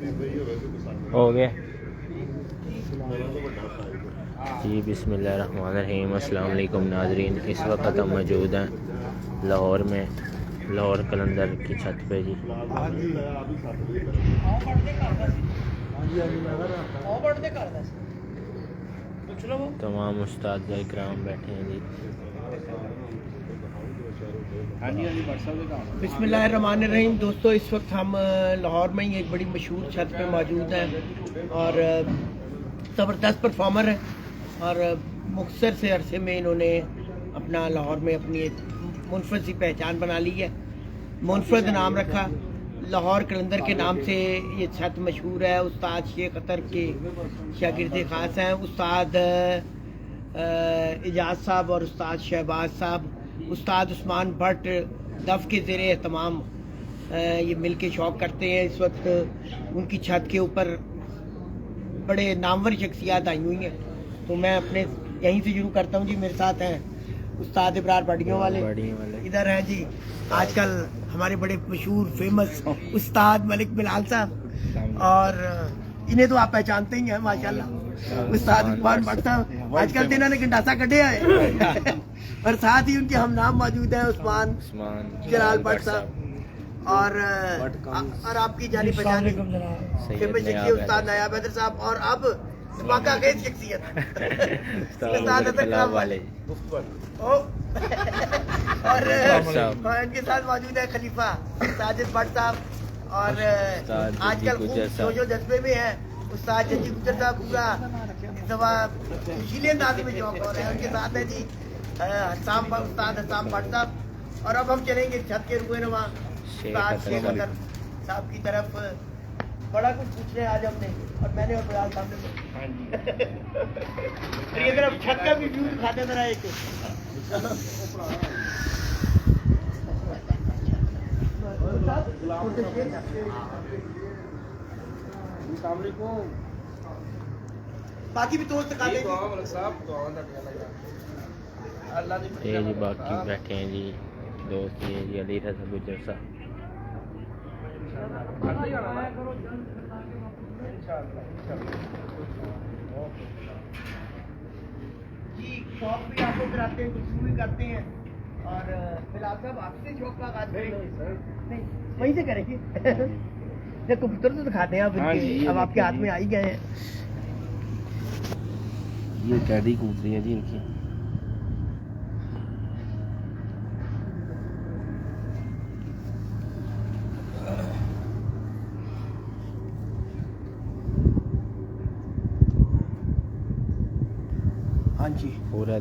हो गया जी। बिस्मिल्लाहिर्रहमानिर्रहीम। अस्सलाम वालेकुम नाजरीन, इस वक्त हम मौजूद हैं लाहौर में, लाहौर कलंदर की छत पे जी। तमाम उस्ताद इकराम बैठे हैं जी। बिस्मिल्लाहिर्रहमानिर्रहीम। दोस्तों, इस वक्त हम लाहौर में ही एक बड़ी मशहूर छत पे मौजूद हैं और ज़बरदस्त परफॉर्मर है और मुख्तसर से अरसे में इन्होंने अपना लाहौर में अपनी एक मुनफरद सी पहचान बना ली है। मुनफरद नाम रखा, लाहौर कलंदर के नाम से ये छत मशहूर है। उस्ताद शेख अतर के शागिर्द ख़ास हैं उस्ताद इजाज़ साहब और उस्ताद शहबाज साहब। उस्ताद उस्मान भट्ट दफ़ के ज़ेरे एहतमाम ये मिल के शौक़ करते हैं। इस वक्त उनकी छत के ऊपर बड़े नामवर शख्सियात आई हुई हैं, तो मैं अपने यहीं से शुरू करता हूँ जी। मेरे साथ हैं उस्ताद इब्रार बड़ियों वाले, इधर हैं जी आजकल हमारे बड़े मशहूर फेमस उस्ताद मलिक बिलाल साहब, और इन्हें तो आप पहचानते ही हैं माशाल्लाह, उस्ताद उस्मान भट्ट साहब। आजकल तो इन्होंने गंडासा कटे है और साथ ही उनके हम नाम मौजूद हैं उस्मान जलाल भट्ट साहब और आपकी जानी पहचानी फेमस शख्सियत उस्ताद नायाब हैदर साहब, और अब धमाका खेज शख्सियत उस्ताद अतर वाले और इनके साथ मौजूद है खलीफा साजिद भट्ट साहब, और आजकल जोशो जज्बे में है उस्ताद जजी गुजर साहब। पूरा इस दफा खुशीले अंदाज में जवाब हो रहे हैं। उनके साथ है जी उस्ताद हसाम भट्ट साहब, और अब हम चलेंगे छत के रुएनुमा उस्ताद शेख अतर साहब की तरफ। बड़ा कुछ पूछने आज हमने, और मैंने और बिलाल साहब ने ये तरफ छत का भी व्यू दिखाते जरा एक। बाकी भी दोस्त दिखा देंगे ये जी बाकी बैठे हैं जी दोस्त, ये जी अली रजा गुजर साहब। जी शौक भी आपको कराते हैं, कुछ भी करते हैं, और बिलाल साहब आपसे शौक का आगाज करेंगे? नहीं, वहीं से करेंगे। कबूतर तो दिखाते हैं आप इनके, अब आपके हाथ में आ ही गए हैं। ये कैदी कबूतरी है जी इनकी। हाँ जी पूरा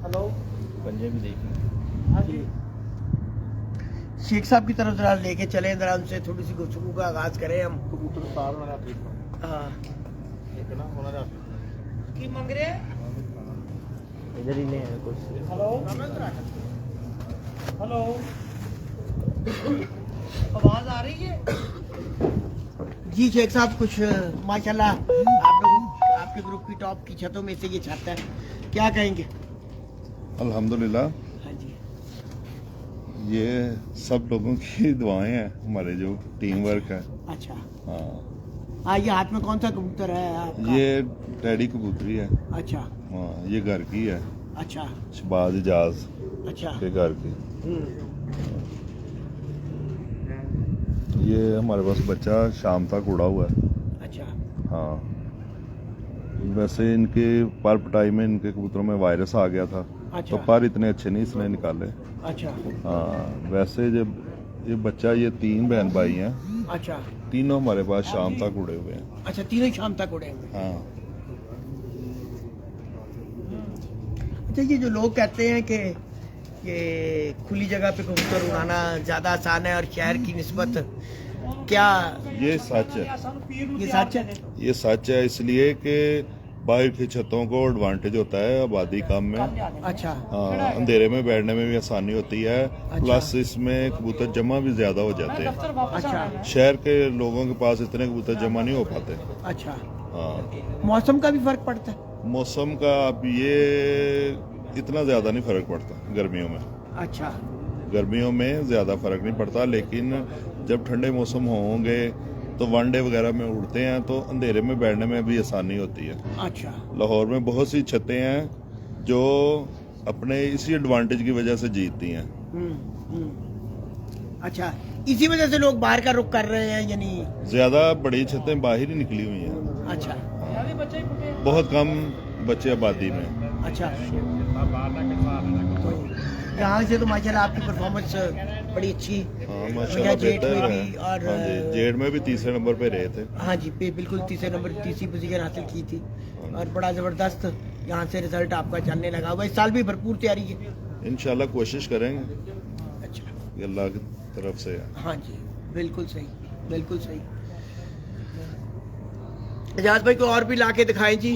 हेलो पंजे भी देखिए। हाँ जी शेख साहब की तरफ जरा लेके चले, जरा उनसे थोड़ी सी गुफ्तगू का आगाज करें हम। हाँ की मांग रहे हैं? इधर ही नहीं है कुछ। हेलो हेलो आवाज आ रही है जी? शेख साहब कुछ माशाल्लाह आप लोग आपके ग्रुप की टॉप की छतों में से ये छत है, क्या कहेंगे? अल्हम्दुलिल्लाह, हाँ जी ये सब लोगों की दुआएं हैं, हमारे जो टीम वर्क है। अच्छा हाँ, ये हाथ में कौन सा कबूतर है आपका? ये टैडी कबूतरी है। अच्छा हाँ, ये घर की है, अच्छा शहबाज इजाज अच्छा के घर की। ये हमारे पास बच्चा शाम तक उड़ा हुआ है। अच्छा हाँ, वैसे इनके पर पटाई में इनके कबूतरों में वायरस आ गया था, अच्छा तो पर इतने अच्छे नहीं इसने निकाले। अच्छा हाँ, वैसे जब ये बच्चा, ये 3 बहन भाई हैं, अच्छा तीनों हमारे पास शाम तक उड़े हुए हैं। अच्छा तीनों ही शाम तक उड़े हुए। हाँ, अच्छा ये जो लोग कहते हैं कि ये खुली जगह पे कबूतर उड़ाना ज़्यादा आसान है और शहर की निस्बत, क्या ये सच है। ये सच है? ये सच है इसलिए कि बाहर की छतों को एडवांटेज होता है आबादी कम में। अच्छा हाँ, अंधेरे में बैठने में भी आसानी होती है, प्लस इसमें कबूतर जमा भी ज्यादा हो जाते हैं। अच्छा शहर के लोगों के पास इतने कबूतर जमा नहीं हो पाते। अच्छा हाँ, मौसम का भी फर्क पड़ता है? मौसम का अब ये इतना ज़्यादा नहीं फ़र्क पड़ता गर्मियों में। अच्छा। गर्मियों में ज़्यादा फ़र्क नहीं पड़ता, लेकिन जब ठंडे मौसम होंगे तो वनडे वगैरह में उड़ते हैं तो अंधेरे में बैठने में भी आसानी होती है। अच्छा। लाहौर में बहुत सी छतें हैं जो अपने इसी एडवांटेज की वजह से जीतती हैं। अच्छा, इसी वजह से लोग बाहर का रुख कर रहे हैं, यानी ज़्यादा बड़ी छतें बाहर ही निकली हुई हैं। अच्छा। बहुत कम बच्चे आबादी में। अच्छा। तो यहाँ से तो माशाल्लाह आपकी परफॉर्मेंस बड़ी अच्छी। हाँ माशाल्लाह बेहतर है। और हाँ जी, जेड में भी तीसरे नंबर पे रहे थे। हाँ जी, बिल्कुल तीसरे नंबर तीसरी पोजीशन हासिल की थी और बड़ा ज़बरदस्त यहाँ से रिजल्ट आपका चलने लगा हुआ। इस साल भी भरपूर तैयारी है इंशाल्लाह कोशिश करेंगे। अच्छा, ये अल्लाह की तरफ से है। हाँ जी, बिल्कुल सही, बिल्कुल सही। एजाज भाई को और भी ला के दिखाएं जी।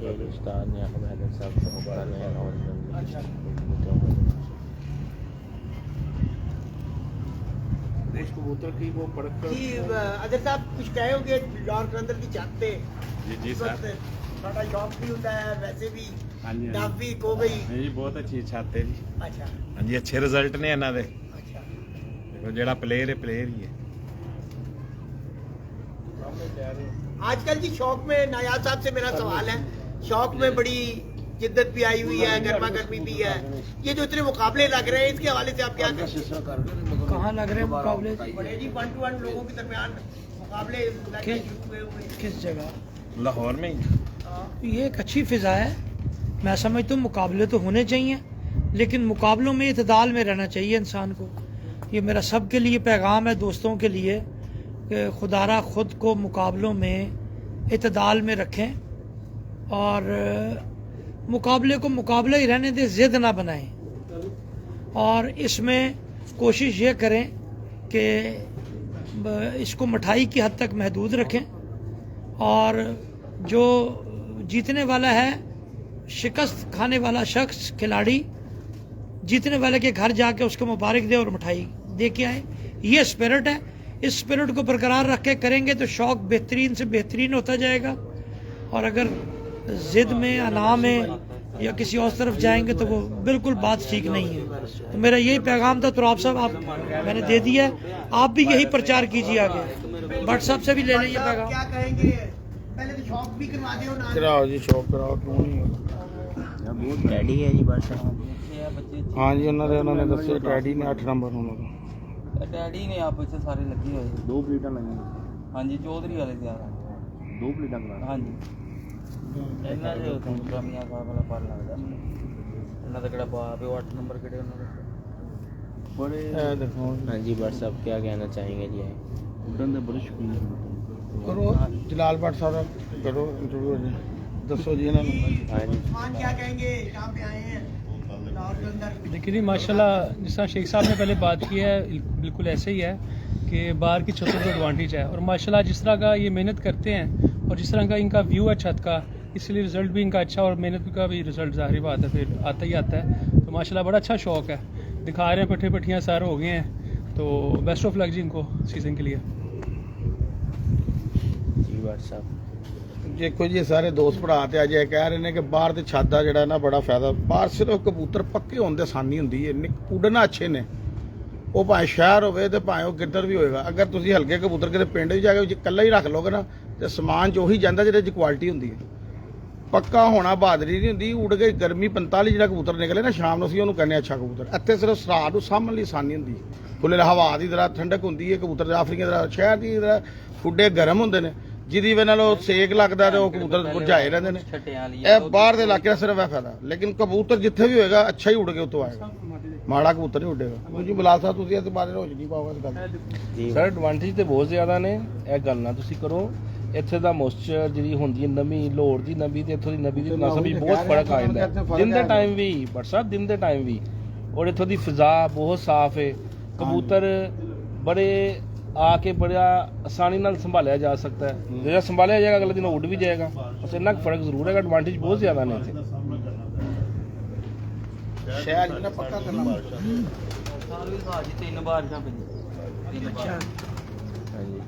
ये उस्ताद ने याकूब हैदर साहब को बड़ा नया लाहौर कबूतर की वो पड़क जी अदर साहब कुछ कहे होंगे लाहौर कलंदर की छत पे? जी सर, थोड़ा शौक भी होता है, वैसे भी हाँ जी डाक भी हो गई। जी बहुत अच्छी छाते जी। अच्छा। हाँ जी अच्छे रिजल्ट ने ਇਹਨਾਂ ਦੇ। अच्छा। ਜਿਹੜਾ प्लेयर है प्लेयर ही है। आजकल जी शौक में नायाब साहब से मेरा सवाल है, शौक में बड़ी जिद्दत भी आई हुई है, गर्मा गर्मी भी है, ये जो इतने मुकाबले लग रहे हैं इसके हवाले से आप क्या कहें? कहाँ लग रहे हैं मुकाबले? बड़े जी 1-to-1 लोगों के दरमियान मुकाबले लगने शुरू हुए हुए हैं। किस जगह? लाहौर में ही। ये एक अच्छी फिजा है। मैं समझता हूँ मुकाबले तो होने चाहिए, लेकिन मुकाबलों में इतदाल में रहना चाहिए इंसान को। ये मेरा सबके लिए पैगाम है, दोस्तों के लिए, कि खुदारा खुद को मुकाबलों में इतदाल में रखें और मुकाबले को मुकाबला ही रहने दें, ज़िद ना बनाएं। और इसमें कोशिश ये करें कि इसको मिठाई की हद तक महदूद रखें और जो जीतने वाला है, शिकस्त खाने वाला शख्स, खिलाड़ी, जीतने वाले के घर जाके उसको मुबारक दे और मिठाई दे के आए। ये स्पिरिट है। इस स्पिरिट को बरकरार रख के करेंगे तो शौक बेहतरीन से बेहतरीन होता जाएगा। और अगर ज़िद में, अना में या किसी और तरफ जाएंगे तो वो बिल्कुल बात ठीक नहीं है। तो मेरा यही पैगाम था। तो आप सब मैंने दे दिया है, आप भी यही प्रचार कीजिए आगे। व्हाट्सएप से भी ले लें ये पैगाम। क्या कहेंगे? पहले तो शौक भी करवा दे ना। कराओ जी शौक कराओ, क्यों नहीं। डैडी है जी बस। हाँ जी ਉਹਨਾਂ ਨੇ ਦੱਸਿਆ ਡੈਡੀ ਨੇ 8 ਨੰਬਰ ਉਹਨਾਂ ਦਾ। ਡੈਡੀ ਨੇ ਆਪ ਇੱਥੇ ਸਾਰੇ ਲੱਗੇ ਹੋਏ ਸੀ। 2 ਪਲੇਟਾਂ ਲਾਈਆਂ। ਹਾਂਜੀ ਚੌਧਰੀ ਵਾਲੇ ਤਿਆਰ ਆ। 2 ਪਲੇਟਾਂ ਕਰਾ। ਹਾਂਜੀ ਇਹਨਾਂ ਦੇ ਉਦੋਂ ਗਰਾਮੀਆਂ ਸਾਹਿਬ ਵਾਲਾ ਪਰ ਲੱਗਦਾ ਇਹਨਾਂ ਦਾ ਕਿਹੜਾ ਬਾਪ ਹੈ, ਉਹ 8 ਨੰਬਰ ਕਿਹੜੇ ਉਹਨਾਂ ਦੇ ਬੜੇ। ਇਹ ਦੇਖੋ हाँ जी बस आप क्या कहना चाहेंगे जी? ਉੱਡਣ ਦੇ ਬੜੇ ਸ਼ੌਕੀਨ ਕਰੋ। ਜਲਾਲ ਭੱਟ ਸਾਹਿਬ ਕਰੋ ਇੰਟਰਵਿਊ ਜੀ, ਦੱਸੋ ਜੀ ਇਹਨਾਂ ਨੂੰ। हाँ जी उस्मान क्या कहेंगे? यहाँ पे आए हैं लाहौर के अंदर। देखिए जी माशाल्लाह, जिस तरह शेख साहब ने पहले बात की है, बिल्कुल ऐसे ही है कि बाहर की छतों का एडवांटेज है। और माशाल्लाह जिस तरह का ये मेहनत करते हैं और जिस तरह का इनका व्यू है छत का, इसलिए रिज़ल्ट भी इनका अच्छा और मेहनत का भी रिज़ल्ट ज़ाहिर बात है फिर आता ही आता है। तो माशाल्लाह बड़ा अच्छा शौक़ है, दिखा रहे हैं, पट्ठे पट्टियाँ सारे हो गए हैं। तो बेस्ट ऑफ लक जी इनको सीज़न के लिए। जी बस आप ਦੇਖੋ ਜੀ ਇਹ ਸਾਰੇ ਦੋਸਤ ਭਰਾ ਤੇ ਅੱਜ ਇਹ ਕਹਿ ਰਹੇ ਨੇ ਕਿ ਬਾਹਰ ਤੇ ਛੱਤ ਦਾ ਜਿਹੜਾ ਨਾ ਬੜਾ ਫਾਇਦਾ। ਬਾਹਰ ਸਿਰਫ ਕਬੂਤਰ ਪੱਕੇ ਹੋਣ ਦੇ ਆਸਾਨੀ ਹੁੰਦੀ ਹੈ, ਉੱਡਣਾ ਅੱਛੇ ਨੇ। ਉਹ ਭਾਵੇਂ ਸ਼ਹਿਰ ਹੋਵੇ ਤੇ ਭਾਵੇਂ ਉਹ ਕਿੱਧਰ ਵੀ ਹੋਏਗਾ। ਅਗਰ ਤੁਸੀਂ ਹਲਕੇ ਕਬੂਤਰ ਕਿਤੇ ਪਿੰਡ ਵਿੱਚ ਜਾ ਕੇ ਇਕੱਲਾ ਹੀ ਰੱਖ ਲੋਗੇ ਨਾ ਤੇ ਸਮਾਨ 'ਚ ਉਹੀ ਜਾਂਦਾ ਜਿਹਦੇ 'ਚ ਕੁਆਲਿਟੀ ਹੁੰਦੀ ਹੈ। ਪੱਕਾ ਹੋਣਾ ਬਹਾਦਰੀ ਨਹੀਂ ਹੁੰਦੀ। ਉੱਡ ਕੇ ਗਰਮੀ 45 ਜਿਹੜਾ ਕਬੂਤਰ ਨਿਕਲੇ ਨਾ ਸ਼ਾਮ ਨੂੰ, ਅਸੀਂ ਉਹਨੂੰ ਕਹਿੰਦੇ ਅੱਛਾ ਕਬੂਤਰ। ਇੱਥੇ ਸਿਰਫ ਰਾਤ ਨੂੰ ਸਾਂਭਣ ਲਈ ਆਸਾਨੀ ਹੁੰਦੀ ਹੈ। ਖੁੱਲੇ ਹਵਾ ਦੀ ਤਰ੍ਹਾਂ ਠੰਡਕ ਹੁੰਦੀ ਹੈ। ਕਬੂਤਰ ਦੇ ਆਫਰੀਕਾ ਦੀ ਤਰ੍ਹਾਂ ਸ਼ਹਿਰ ਦੀ ਤਰ੍ਹਾਂ ਖੁੱਡੇ ਗਰਮ ਹੁੰਦੇ ਨੇ, ਜਿਹਦੀ ਵਜ੍ਹਾ ਨਾਲ ਉਹ ਸੇਕ ਲੱਗਦਾ ਤੇ ਉਹ ਕਬੂਤਰ ਮੁਰਝਾਏ ਰਹਿੰਦੇ ਨੇ। ਛੱਟਿਆਂ ਵਾਲੀ ਇਹ ਬਾਹਰ ਦੇ ਇਲਾਕੇ ਦਾ ਸਿਰਫ ਇਹ ਫਾਇਦਾ। ਲੇਕਿਨ ਕਬੂਤਰ ਜਿੱਥੇ ਵੀ ਹੋਏਗਾ ਅੱਛਾ ਹੀ ਉੱਡ ਕੇ ਉੱਤੋਂ ਆਏਗਾ, ਮਾੜਾ ਕਬੂਤਰ ਨਹੀਂ ਉੱਡੇਗਾ। ਜੀ ਬਲਾਲ ਸਾਹਿਬ ਤੁਸੀਂ ਇਸ ਬਾਰੇ ਰੋਸ਼ਨੀ ਪਾਓਗੇ ਇਸ ਗੱਲ जी ਸਰ ਐਡਵਾਂਟੇਜ ਤੇ ਬਹੁਤ ਜ਼ਿਆਦਾ ਨੇ। ਇਹ ਗੱਲ ਨਾ ਤੁਸੀਂ ਕਰੋ। ਇੱਥੇ ਦਾ ਮੋਇਸਚਰ ਜਿਹੜੀ ਹੁੰਦੀ ਹੈ, ਨਮੀ, ਲਾਹੌਰ ਦੀ ਨਮੀ ਤੇ ਇੱਥੋਂ ਦੀ ਨਮੀ ਦੀ ਤਨਾਸਬ ਵੀ ਬਹੁਤ ਫਰਕ ਆ ਜਾਂਦਾ ਹੈ। ਦਿਨ ਦੇ ਟਾਈਮ ਵੀ ਬਟ ਸਾਹਿਬ ਦਿਨ ਦੇ ਟਾਈਮ ਵੀ, ਔਰ ਇੱਥੋਂ ਦੀ ਫਿਜ਼ਾ ਬਹੁਤ ਸਾਫ਼ ਹੈ। ਕਬੂਤਰ ਬੜੇ ਆ ਕੇ ਬੜਾ ਆਸਾਨੀ ਨਾਲ ਸੰਭਾਲਿਆ ਜਾ ਸਕਦਾ ਹੈ। ਜਿਹੜਾ ਸੰਭਾਲਿਆ ਜਾਏਗਾ ਅਗਲੇ ਦਿਨ ਉੱਡ ਵੀ ਜਾਏਗਾ। ਬਸ ਇੰਨਾ ਫਰਕ ਜ਼ਰੂਰ ਹੈਗਾ। ਐਡਵਾਂਟੇਜ ਬਹੁਤ ਜ਼ਿਆਦਾ ਨੇ ਇੱਥੇ। ਸ਼ਹਿਰ ਜਿਹਨਾਂ ਪੱਕਾ ਕਰਨਾ ਸਾਲ ਵੀ ਬਾਅਦ 3 ਬਾਰਿਸ਼ਾਂ ਪਈਆਂ। अच्छा, हाँ जी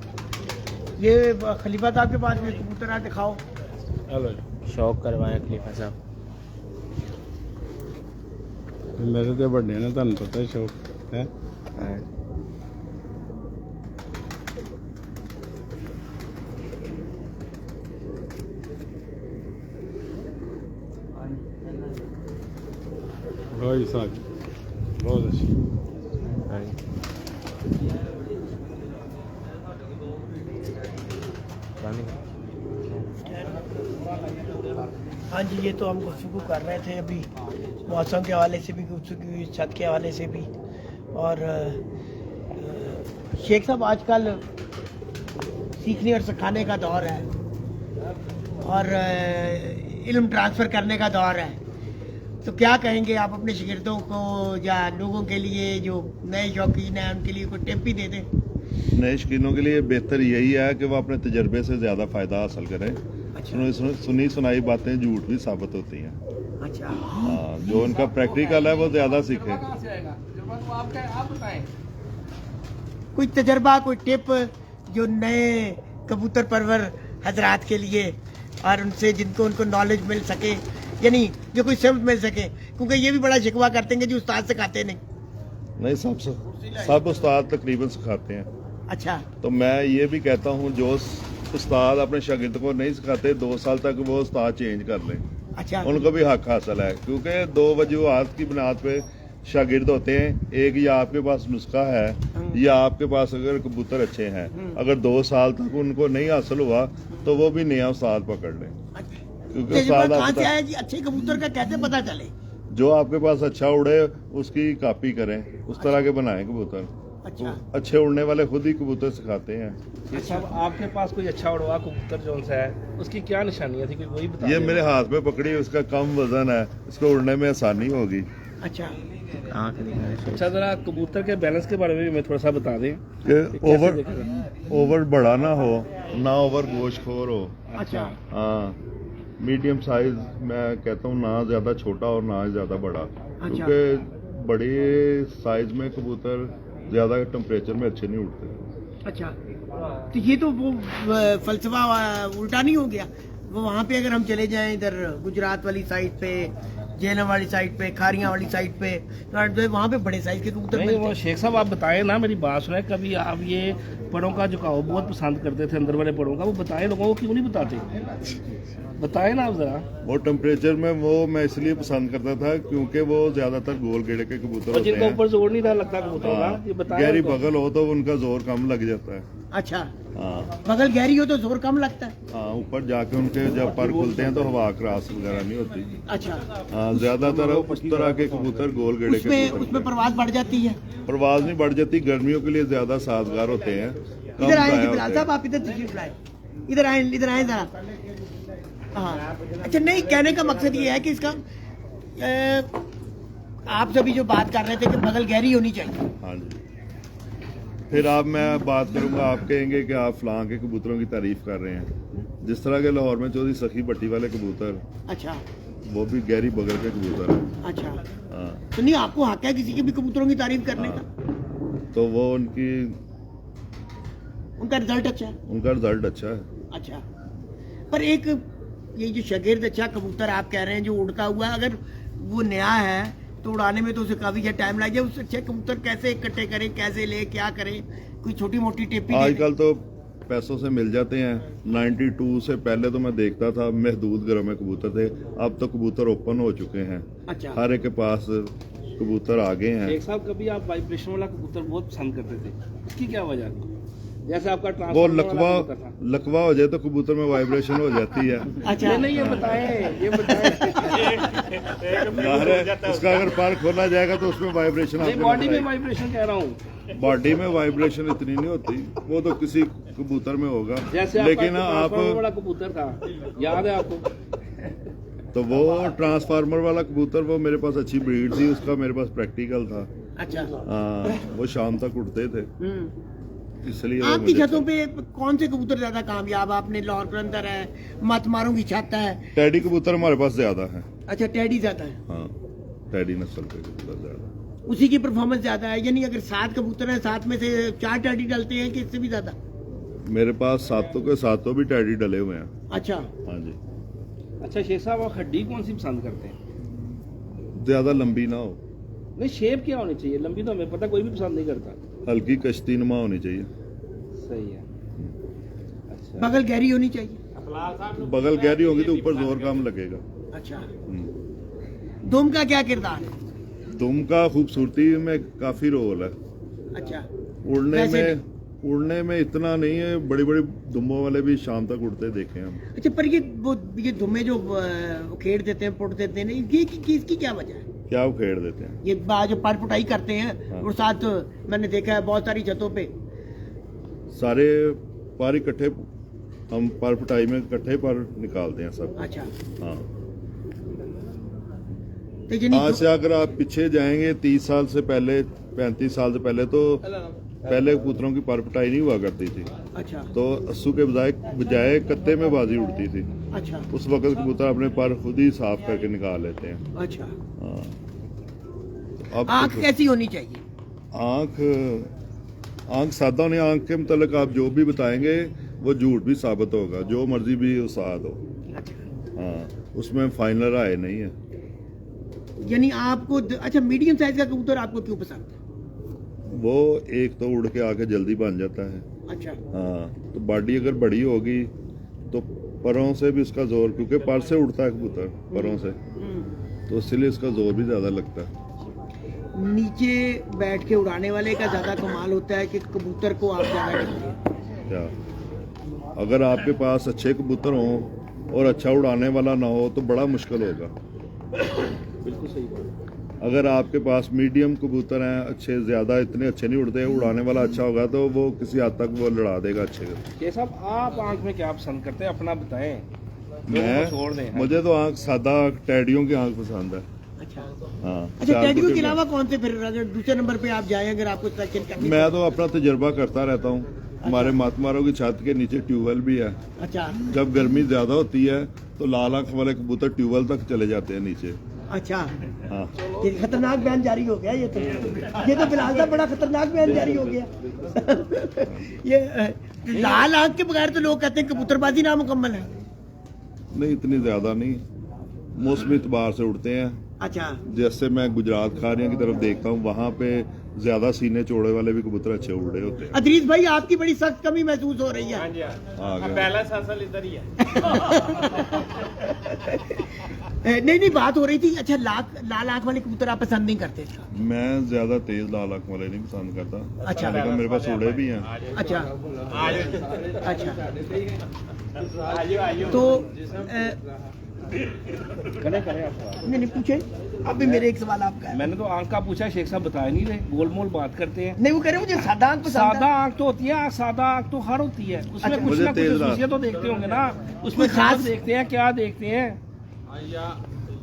ये खलीफा साहब के पास में कबूतर है, दिखाओ। हेलो शौक करवाएं खलीफा साहब। मेरे तो बड़े ने तुहानू पता ही शौक है। हाँ। वही साहब बहुत अच्छी। हाँ। हाँ जी, ये तो हम गुफ्तगू कर रहे थे अभी मौसम के हवाले से भी, गुफ्तगू छत के हवाले से भी। और शेख साहब, आजकल सीखने और सिखाने का दौर है और इल्म ट्रांसफ़र करने का दौर है, तो क्या कहेंगे आप अपने शागिर्दों को या लोगों के लिए जो नए शौकीन हैं उनके लिए कोई टिप भी दे दें? नए शौकीनों के लिए बेहतर यही है कि वो अपने तजर्बे से ज़्यादा फ़ायदा हासिल करें। सुनी सुनाई बातें झूठ भी साबित होती हैं। अच्छा, हाँ, जो उनका प्रैक्टिकल है वो ज़्यादा सीखे। कोई तजर्बा, कोई टिप जो नए कबूतर परवर हजरात के लिए और उनसे जिनको उनको नॉलेज मिल सके, यानी जो कोई समझ मिल सके, क्योंकि ये भी बड़ा शिकवा करते हैं कि जो उस्ताद सिखाते नहीं। सब उस्ताद तकरीबन सिखाते हैं। अच्छा, तो मैं ये भी कहता हूँ जो उस्ताद अपने शागिर्द को नहीं सिखाते 2 साल तक वो उस्ताद चेंज कर लें। अच्छा, उनको भी हक हासिल है, क्योंकि 2 वजूहात की बुनियाद पे शागिर्द होते हैं। एक, या आपके पास नुस्खा है या आपके पास अगर कबूतर अच्छे हैं। अगर 2 साल तक उनको नहीं हासिल हुआ तो वो भी नया उस्ताद पकड़ लें, क्योंकि उस्ताद कहाँ से आया जी? अच्छे कबूतर का कैसे पता चले? जो आपके पास अच्छा उड़े उसकी कॉपी करें, उस तरह के बनाएं कबूतर। अच्छा, अच्छे उड़ने वाले खुद ही कबूतर सिखाते हैं। साहब, आपके पास कोई अच्छा उड़वा कबूतर जो सा है उसकी क्या निशानियाँ थी, कोई वही बता ये दें। मेरे हाथ में पकड़ी, उसका कम वजन है, इसको उड़ने में आसानी होगी। अच्छा, अच्छा, जरा कबूतर के बैलेंस के बारे में भी मैं थोड़ा सा बता दें कि कैसे ओवर बड़ा ना हो, ना ओवर गोश्तखोर हो। अच्छा, हाँ, मीडियम साइज मैं कहता हूँ, ना ज्यादा छोटा और ना ज्यादा बड़ा, क्योंकि बड़े साइज में कबूतर ज्यादा टेम्परेचर में अच्छे नहीं उड़ते। अच्छा, तो ये तो वो फलसफा उल्टा नहीं हो गया? वो वहाँ पे अगर हम चले जाएं इधर गुजरात वाली साइड पे, जैनम वाली साइड पे, खारियां वाली साइड पे, तो वहाँ पे बड़े साइज के कबूतर नहीं, मिलते वो हैं। शेख साहब आप बताएं ना, मेरी बात सुने। कभी आप ये पड़ों का झुकाव बहुत पसंद करते थे, अंदर वाले पड़ों का, वो बताएं लोगों को, क्यों नहीं बताते? बताएं ना आप जरा। वो टेम्परेचर में वो मैं इसलिए पसंद करता था क्योंकि वो ज्यादातर गोल गेड़े के कबूतर और होते जिनका हैं। ऊपर जोर नहीं था लगता कबूतरों का, ये बताएं। गहरी उनको। बगल हो तो उनका जोर कम लग जाता है। अच्छा, हाँ बगल गहरी हो तो जोर कम लगता है। हाँ, ऊपर जाके उनके जब पर खुलते हैं तो हवा क्रॉस वगैरह नहीं होती। अच्छा, हाँ, ज्यादातर उस तरह के कबूतर गोल गेड़े के उसमें कबूतर उसमें परवाज बढ़ जाती है। परवाज नहीं बढ़ जाती, गर्मियों के लिए ज्यादा साजगार होते हैं। कम इधर आए दाया जी बिलाल होते साहब, हैं। आप इधर तशरीफ लाए, इधर आए जरा। हाँ, अच्छा, नहीं, कहने का मकसद ये है कि इसका आप सभी जो बात कर रहे थे कि बगल गहरी होनी चाहिए। हाँ जी, फिर आप मैं बात करूंगा, आप कहेंगे कि आप फलां के कबूतरों की तारीफ कर रहे हैं। जिस तरह के लाहौर में चौधरी सखी भट्टी वाले कबूतर, अच्छा, वो भी गहरी बगल के कबूतर है। अच्छा, हाँ, तो नहीं, आपको हक है किसी के भी कबूतरों की तारीफ करने का? तो वो उनका रिजल्ट अच्छा है। उनका रिजल्ट अच्छा है। अच्छा, पर एक ये जो शागिर्द अच्छा कबूतर आप कह रहे हैं जो उड़ता हुआ, अगर वो नया है तो उड़ाने में तो उसे काफी टाइम लग जाए। उससे अच्छे कबूतर कैसे इकट्ठे करें, कैसे ले, क्या करें? कोई छोटी मोटी टिप ही दे दें। आजकल तो पैसों से मिल जाते हैं। 92 से पहले तो मैं देखता था महदूद घरों में कबूतर थे, अब तो कबूतर ओपन हो चुके हैं। अच्छा, हर एक के पास कबूतर आ गए हैं। शेख साहब, कभी आप वाइब्रेशन वाला कबूतर बहुत पसंद करते थे, उसकी क्या वजह थी? जैसे आपका वो ट्रांसफार्मर वाला कबूतर था। लकवा हो जाए तो कबूतर में वाइब्रेशन हो जाती है। अच्छा, नहीं, ये बताएं, ये बताएं। उसका अगर पर खोला जाएगा तो उसमें वाइब्रेशन नहीं, बॉडी में वाइब्रेशन कह रहा हूँ। बॉडी में वाइब्रेशन इतनी नहीं होती, वो तो किसी कबूतर में होगा। जैसे लेकिन आपका आप ट्रांसफार्मर वाला कबूतर था, याद है आपको? तो वो ट्रांसफार्मर वाला कबूतर, वो मेरे पास अच्छी ब्रीड थी, उसका मेरे पास प्रैक्टिकल था। अच्छा, हाँ, वो शाम तक उड़ते थे, इसलिए वो आपकी मुझे छतों पे कौन से कबूतर ज्यादा कामयाब? आपने लाहौर कलंदर है, मतमारों की छत है। टैडी कबूतर हमारे पास ज्यादा है। अच्छा, टेडी ज्यादा है। हाँ, टैडी नस्ल के कबूतर ज्यादा। उसी की परफॉर्मेंस ज्यादा है, यानी अगर 7 कबूतर हैं, 7 में से 4 टेडी डलते हैं कि इससे भी ज्यादा? मेरे पास 7 के 7 भी टैडी डले हुए हैं। अच्छा, हाँ जी। अच्छा शेख साहब, आप हड्डी कौन सी पसंद करते हैं? ज्यादा लंबी ना हो, नहीं, शेप क्या होनी चाहिए? लंबी तो हमें पता कोई भी पसंद नहीं करता। हल्की कश्ती नुमा होनी चाहिए। सही है। अच्छा, बगल गहरी होनी चाहिए। बगल गहरी होगी तो ऊपर जोर कम लगेगा। अच्छा, हम्म। दुम का क्या किरदार है? दुम का खूबसूरती में काफी रोल है। अच्छा, उड़ने वैसे में इतना नहीं है, बड़ी बड़ी दुम्बों वाले भी शाम तक उड़ते देखे हम। अच्छा, पर ये दुमे जो उखेड़ देते हैं, पुट देते हैं, इसकी क्या वजह है? क्या उखेड़ देते हैं? ये जो पर पुटाई करते हैं हाँ। और साथ मैंने देखा है बहुत सारी छतों पे सारे पर इकट्ठे, हम पर पिटाई में इकट्ठे पर निकालते हैं सब। अच्छा, हाँ, तो यानी आज से अगर आप पीछे जाएंगे 30 साल से पहले, 35 साल से पहले, तो पहले कबूतरों की पर पिटाई नहीं हुआ करती थी। अच्छा, तो अस्सू के बजाय कत्ते में बाजी उड़ती थी। अच्छा, उस वक्त कबूतर अपने पर खुद ही साफ करके निकाल लेते हैं। अच्छा। हाँ। अब आँख कैसी होनी चाहिए? आँख सादा होनी। आँख के मतलब आप जो भी बताएंगे वो झूठ भी साबित होगा, जो मर्जी भी उस्ताद हो। अच्छा, हाँ, उसमें फाइनल राय नहीं है। यानी आपको अच्छा, मीडियम साइज का कबूतर आपको क्यों पसंद है? वो एक तो उड़ के आके जल्दी बन जाता है। अच्छा, हाँ, तो बॉडी अगर बड़ी होगी तो परों से भी उसका जोर, क्योंकि पर से उड़ता है कबूतर परों से, तो इसलिए इसका जोर भी ज्यादा लगता है। नीचे बैठ के उड़ाने वाले का ज्यादा कमाल होता है कि कबूतर को आप ज्यादा करते हैं? क्या अगर आपके पास अच्छे कबूतर हों और अच्छा उड़ाने वाला ना हो तो बड़ा मुश्किल होगा। बिल्कुल सही बात। अगर आपके पास मीडियम कबूतर हैं, अच्छे, ज्यादा इतने अच्छे नहीं उड़ते, उड़ाने वाला अच्छा होगा तो वो किसी हद तक वो लड़ा देगा अच्छे। शेख साहब, आप आंख में क्या पसंद करते हैं, अपना बताएं। लोगों को छोड़ दें। मुझे तो आँख सादा टैडियों की आँख पसंद है। अच्छा, हाँ, अच्छा, चार टेडियो फुट के में। अलावा कौन से फिर अगर दूसरे नंबर पे आप जाएं, अगर आपको सिलेक्शन करनी मैं तो अपना तजुर्बा करता रहता हूँ। हमारे मातमारों की छत के नीचे ट्यूबवेल भी है। अच्छा, जब गर्मी ज्यादा होती है तो लाल आंख वाले कबूतर ट्यूबवेल तक चले जाते हैं नीचे। अच्छा, हाँ, ये खतरनाक बयान जारी हो गया। ये तो फिलहाल का बड़ा खतरनाक बयान जारी हो गया। ये लाल आंख के बगैर तो लोग कहते हैं कबूतरबाजी नामुकम्मल है। नहीं इतनी ज्यादा नहीं, मौसमी इतबार से उड़ते हैं। अच्छा, जैसे मैं गुजरात खारियां की तरफ देखता हूँ, वहाँ पे ज्यादा सीने चौड़े वाले भी कबूतर अच्छे उड़ रहे होते हैं। अदरीस भाई, आपकी बड़ी सख्त कमी महसूस हो रही है। आ गया। पहला साल इधर ही है। नहीं, बात हो रही थी। अच्छा, लाल आंख वाले कबूतर आप पसंद नहीं करते? मैं ज्यादा तेज लाल आंख वाले नहीं पसंद करता। अच्छा। लेकिन मेरे पास उड़े भी हैं। अच्छा, अच्छा, तो करें आप। नहीं पूछे, अब भी मेरे एक सवाल आपका है। मैंने तो आंख का पूछा, शेख साहब बता नहीं रहे, गोलमोल बात करते हैं। नहीं, वो कह रहे मुझे सादा आंख पसंद सादा है। आंख तो होती है, सादा आंख तो हर होती है, उसमें अच्छा, कुछ मुझे ना कुछ तेज रात। खुशियां तो देखते होंगे ना, उसमें कोई खास- खास देखते हैं, क्या देखते हैं।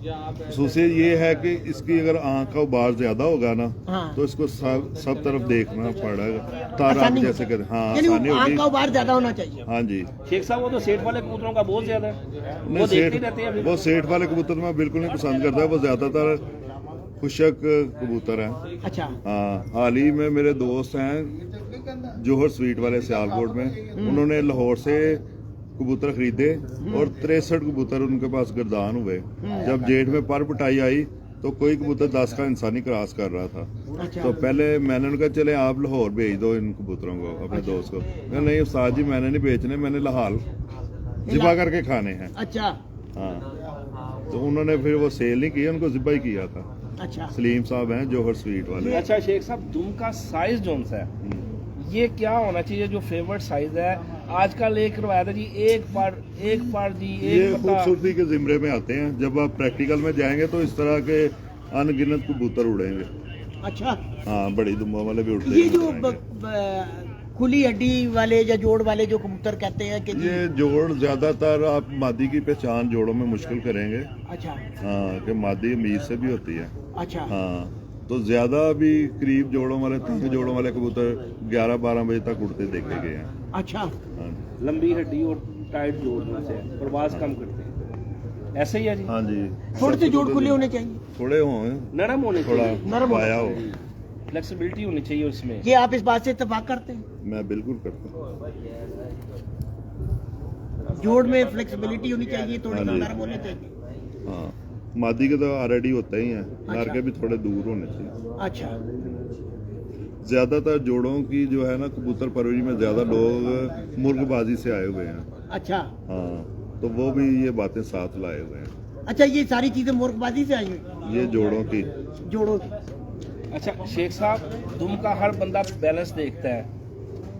खसूसियत ये है कि इसकी अगर आंख का उबार ज्यादा होगा ना, हाँ। तो इसको सब तरफ देखना पड़ेगा, तारा आसानी जैसे कहते हैं। हाँ, यानी वो आसानी आंख होगी। का उबार ज्यादा होना चाहिए। हाँ जी। शेख साहब, वो तो सेठ वाले कबूतरों का बहुत ज्यादा है, नहीं, वो देखते ही रहते हैं। वो सेठ वाले कबूतर मैं बिल्कुल नहीं पसंद करता। वो ज्यादातर खुशक कबूतर हैं। अच्छा, हाँ, हाल ही में मेरे दोस्त हैं जोहर स्वीट वाले सियालकोट में, उन्होंने लाहौर से कबूतर खरीदे और 63 कबूतर उनके पास गर्दान हुए। जब जेठ में पर पिटाई आई तो कोई कबूतर 10 का इंसानी क्रॉस कर रहा था। अच्छा, तो पहले मैंने उनका चले आप लाहौर भेज दो इन कबूतरों को, अपने दोस्त को। कहा, नहीं उस्ताद जी, मैंने नहीं बेचने, मैंने लाहौर जिबा करके खाने हैं। अच्छा, हाँ, तो उन्होंने फिर वो सेल नहीं किया, उनको जिबा ही किया था। अच्छा, सलीम साहब हैं जोहर स्वीट वाले। अच्छा शेख साहब, दुम का साइज जोन सा है, ये क्या होना चाहिए जो फेवरेट साइज है? आजकल एक रवायत है जी, एक पार जी, ये एक पता। खूबसूरती के जिम्रे में आते हैं। जब आप प्रैक्टिकल में जाएंगे तो इस तरह के अनगिनत कबूतर उड़ेंगे। अच्छा, हाँ, बड़ी दुम्बा वाले भी उड़ते ये हैं। जो खुली हड्डी वाले या जोड़ वाले जो कबूतर कहते हैं कि ये जोड़ ज्यादातर आप मादी की पहचान जोड़ों में मुश्किल करेंगे। अच्छा, हाँ, कि मादी अमीर से भी होती है। अच्छा, हाँ, तो ज्यादा भी करीब जोड़ों वाले, तंग जोड़ों वाले कबूतर 11-12 बजे तक उड़ते देखे गए हैं। अच्छा, हाँ, लंबी हड्डी और टाइट जोड़ से प्रवास कम करते हैं, ऐसे ही है जी। हाँ जी। थोड़े से जोड़ खुले होने चाहिए। थोड़े हों, नरम होने थोड़ा चाहिए, नरम पाया हो। फ्लेक्सिबिलिटी होनी चाहिए उसमें। ये आप इस बात से इत्तेफाक करते हैं? मैं बिल्कुल करता हूँ। जोड़ में फ्लेक्सिबिलिटी होनी चाहिए, थोड़ी हाँ जी। नरम होने चाहिए। हाँ, मादी के तो ऑलरेडी होते ही हैं, नर अच्छा। के भी थोड़े दूर होने चाहिए। अच्छा, ज्यादातर जोड़ों की जो है ना कबूतर परवरिश में ज्यादा लोग मुर्गबाजी से आए हुए हैं। अच्छा, हाँ, तो वो भी ये बातें साथ लाए हुए हैं, अच्छा, ये सारी चीजें मुर्गबाजी से आई हुई, ये जोड़ों की। जोड़ों की। अच्छा शेख साहब, दुम का हर बंदा बैलेंस देखता है,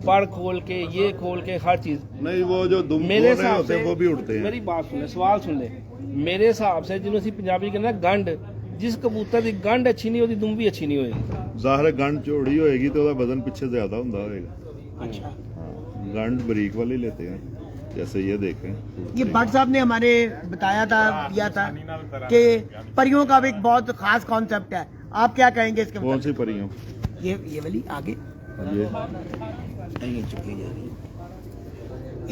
पर खोल के ये खोल के हर चीज। नहीं, वो जो दुम मेरे खोल रहे हिसाब होते से हैं वो भी उड़ते हैं। मेरी बात सुन ले, सवाल सुन ले। मेरे हिसाब से जिन्होंने पंजाबी कहना गंढ, जिस कबूतर की गंढ अच्छी नहीं होती दुम भी अच्छी नहीं होएगी। ਜ਼ਾਹਰ ਹੈ ਗੰਢ ਝੋੜੀ ਹੋਏਗੀ तो ਉਹਦਾ वजन पीछे ज्यादा ਹੁੰਦਾ होएगा। अच्छा, हाँ, गंढ बरीक वाले लेते हैं, जैसे ये देखें। ये भट्ट साहब ने हमारे बताया था, दिया था कि परियों का भी एक बहुत खास कॉन्सेप्ट है, आप क्या कहेंगे इसके कौन मतलब? सी परियों? ये वाली आगे ये नहीं चुकी जा रही,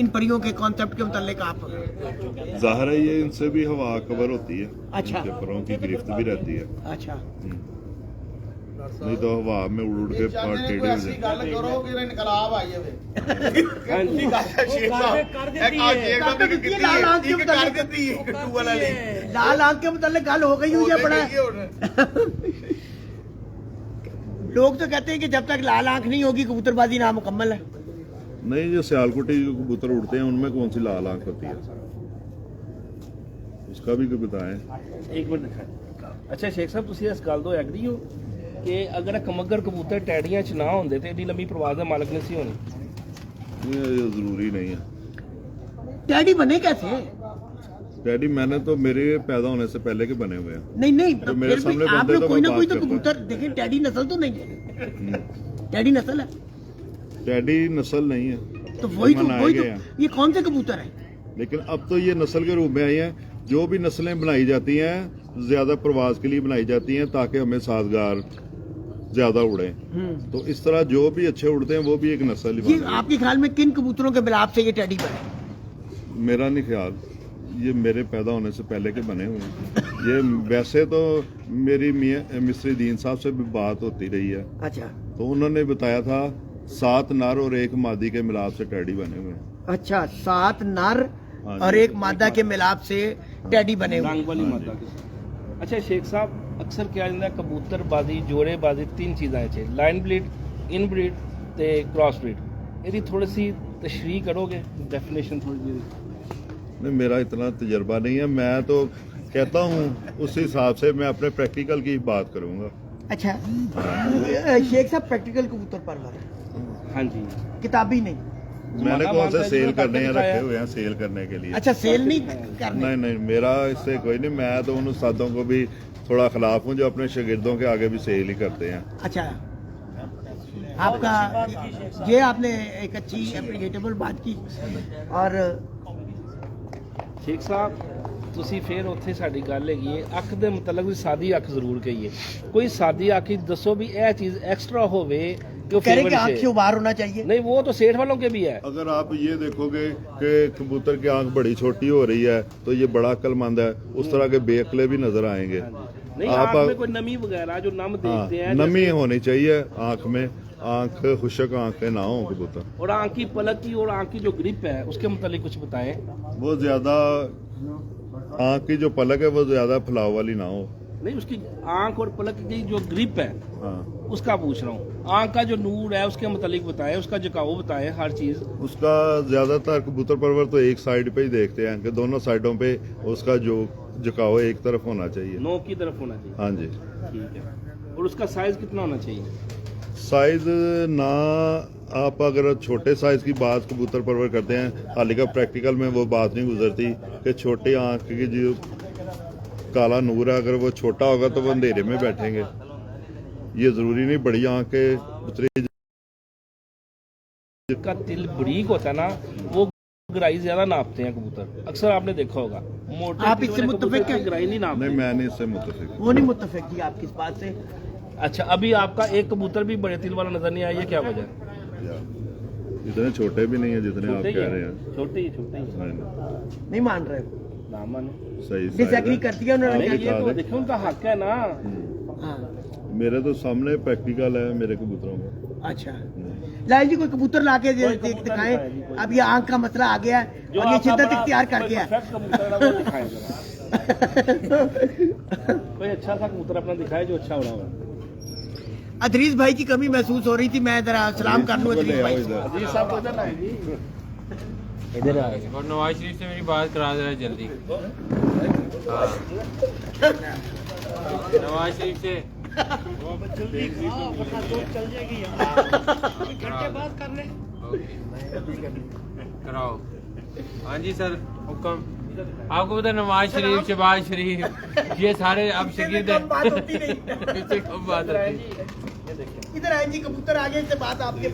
इन परियों के कॉन्सेप्ट के मुतालिक आप। ज़ाहिर है ये इनसे भी हवा कवर होती है, अच्छा। इनके परों की गिरफ्त भी रहती है, अच्छा, नहीं तो हवा में उड़ उड़ के पार टेढ़े हो जाते हैं। ਗੱਲ ਕਰੋ ਕਿ ਇਨਕਲਾਬ ਆਈ ਜਾਵੇ। लाल आंख के मुतालिक लाल आंख के मुतालिक गल हो गई हुई है बड़ा। लोग तो कहते हैं कि जब तक लाल आंख नहीं होगी कबूतरबाजी नामुकम्मल है। नहीं, जो सियालकोटी जो कबूतर उड़ते हैं उनमें कौन सी लाल आंख होती है, उसका भी कोई बताएं। एक मिनट दिखाएं। अच्छा शेख साहब, ਤੁਸੀਂ ਇਸ ਗੱਲ ਤੋਂ ਐਗਰੀ ਹੋ ਕਿ ਅਗਰ ਇਹ ਕਮੱਗਰ ਕਬੂਤਰ ਟੈਡੀਆਂ 'ਚ ਨਾ ਹੁੰਦੇ ਤੇ ਏਡੀ ਲੰਮੀ ਪ੍ਰਵਾਜ਼ ਦਾ ਮਾਲਕ ਨਹੀਂ ਸੀ ਹੋਣੀ? ये जरूरी नहीं है। टैडी बने कैसे? डैडी मैंने तो मेरे पैदा होने से पहले के बने हुए हैं। नहीं नहीं, जो मेरे फिर भी सामने आप बनते लोग तो कोई मैं ना कोई बात तो करता। कबूतर देखिए, टैडी नस्ल तो नहीं है, टैडी नस्ल है डैडी नस्ल नहीं है, तो वही तो मनाए वही गए तो हैं। ये कौन से कबूतर है? लेकिन अब तो ये नस्ल के रूप में आई है। जो भी नस्लें बनाई जाती हैं ज्यादा प्रवास के लिए बनाई जाती हैं ताकि हमें साजगार ज्यादा उड़े। तो इस तरह जो भी अच्छे उड़ते हैं वो भी एक नस्ल ही ये बन गई। आपके ख्याल में किन कबूतरों के मिलाप से ये टैडी बने? मेरा नहीं ख्याल, ये मेरे पैदा होने से पहले के बने हुए हैं। ये वैसे तो मेरी मियां मिस्त्री दीन साहब से भी बात होती रही है, अच्छा, तो उन्होंने बताया था 7 नर और 1 मादी के मिलाप से टैडी बने हुए हैं। अच्छा, 7 नर हाँ और जी। 1 मादा के मिलाप से टैडी बने हुए। रंग वाली मादा के साथ। अच्छा शेख साहब, अक्सर क्या ਜਾਂਦਾ ਕਬੂਤਰਬਾਜ਼ੀ ਜੋੜੇਬਾਜ਼ੀ 3 ਚੀਜ਼ਾਂ 'ਚ ਲਾਈਨ ਬਰੀਡ, ਇਨ ਬਰੀਡ ਤੇ ਕ੍ਰਾਸ ਬਰੀਡ। ਇਹਦੀ ਥੋੜੀ ਸੀ ਤਸ਼ਰੀਹ ਕਰੋਗੇ, डेफिनेशन थोड़ी जी? नहीं, मेरा इतना तजर्बा नहीं है, मैं तो कहता हूँ उस हिसाब से मैं अपने प्रैक्टिकल की बात करूँगा। अच्छा, शेख साहब प्रैक्टिकल कबूतर परवर है, हाँ जी। किताबी नहीं। मैंने जमाना कौन मानता से है सेल जिन्होंने करने हैं, करके रखे दिखाया। हुए हैं सेल करने के लिए। अच्छा, सेल नहीं करने। नहीं नहीं, मेरा इससे कोई नहीं, मैं तो उन उस्तादों को भी थोड़ा खिलाफ हूँ जो अपने शागिर्दों के आगे भी सेल ही करते हैं। अच्छा, आपका ये आपने एक अच्छी एप्रीशिएटेबल बात की। और ਸ਼ੇਖ ਸਾਹਿਬ, ਤੁਸੀਂ ਫੇਰ ਉੱਥੇ ਸਾਡੀ ਗੱਲ ਹੈਗੀ ਹੈ ਅੱਖ ਦੇ ਮੁਤਲਕ ਵੀ ਸਾਦੀ ਅੱਖ ਜ਼ਰੂਰ ਕਹੀਏ। ਕੋਈ ਸਾਦੀ ਅੱਖ ਹੀ ਦੱਸੋ ਵੀ ਇਹ ਚੀਜ਼ एक्स्ट्रा होवे जो कह रहे कि फेवरेट आँख से है। उबार होना चाहिए। नहीं, वो तो सेठ वालों के भी है। अगर आप ये देखोगे कि कबूतर की आंख बड़ी छोटी हो रही है तो ये बड़ा अक्लमंद है, उस तरह के बेअक्ले भी नजर आएंगे। नहीं, आप आँख में कोई नमी वगैरह जो नम देखते हैं नमी जैसे- होनी चाहिए आंख में, आंख खुशक आंखें ना हो कबूतर। और आँख की पलक की और आँख की जो ग्रिप है उसके मुतालिक कुछ बताएं। वो ज्यादा आंख की जो पलक है वो ज्यादा फैलाव वाली ना हो। नहीं, उसकी आँख और पलक की जो ग्रिप है हाँ, उसका पूछ रहा हूँ। आँख का जो नूर है उसके मुतालिक बताएं, उसका झुकाव बताएं, हर चीज। उसका ज्यादातर कबूतर परवर तो एक साइड पे ही देखते हैं कि दोनों साइडों पे उसका जो झुकाव एक तरफ होना चाहिए। नोक की तरफ होना चाहिए। हाँ जी। ठीक है। और उसका साइज कितना होना चाहिए? साइज ना, आप अगर छोटे साइज की बात कबूतर परवर करते हैं, हाल का प्रैक्टिकल में वो बात नहीं गुजरती कि छोटी आंख की जो काला नूर है अगर वो छोटा होगा तो वो अंधेरे में बैठेंगे। ये जरूरी नहीं बड़ी आंख के उतरी। जिसका तिल बरीक होता है ना वो गहराई ज्यादा नापते हैं कबूतर, अक्सर आपने देखा होगा। मोटे आप तिल इससे वाले मुत्तफिक कबूतर की हैं? गहराई नहीं नापते। नहीं, मैं नहीं इससे मुतफिक। वो नहीं मुत्तफिक थी आपकी इस बात से। अच्छा, अभी आपका एक कबूतर भी बड़े तिल वाला नजर नहीं आया, ये क्या वजह है? इतने छोटे भी नहीं है जितने आप छोटे ही कह रहे है, हैं। छोटे ही छोटे ही नहीं, नहीं मान रहे हो? ना मानो। सही डिसएग्री size है। करती है उन्होंने नहीं, क्या ये तो देखो उनका हक है ना। हाँ, मेरे तो सामने प्रैक्टिकल है मेरे कबूतरों में। अच्छा, लाए जी कोई कबूतर ला के दिखाएं। अब ये आंख का मसला आ गया है जो और ये आपका शिद्दत बड़ा इख्तियार कर गया है। perfect कबूतर है ना, वो दिखाएं जरा। कोई अच्छा सा कबूतर अपना दिखाए जो अच्छा उड़ा हुआ। अदरीस भाई की कमी महसूस हो रही थी, मैं जरा सलाम कर लूं अदरीस भाई से। अजीज साहब को इधर लाएं जी। इधर आ गए और नवाज शरीफ से मेरी बात करा दे रहा जल्दी। हाँ। नवाज शरीफ से चल जाएगी घंटे बाद कर ले। कराओ। हाँ जी सर, हुक्म। आपको पता है नवाज शरीफ, शहबाज शरीफ, ये सारे अब शकीर कम बात होती नहीं। इससे कम बात होती है। इधर आए जी, कबूतर आ गए, इससे बात आपके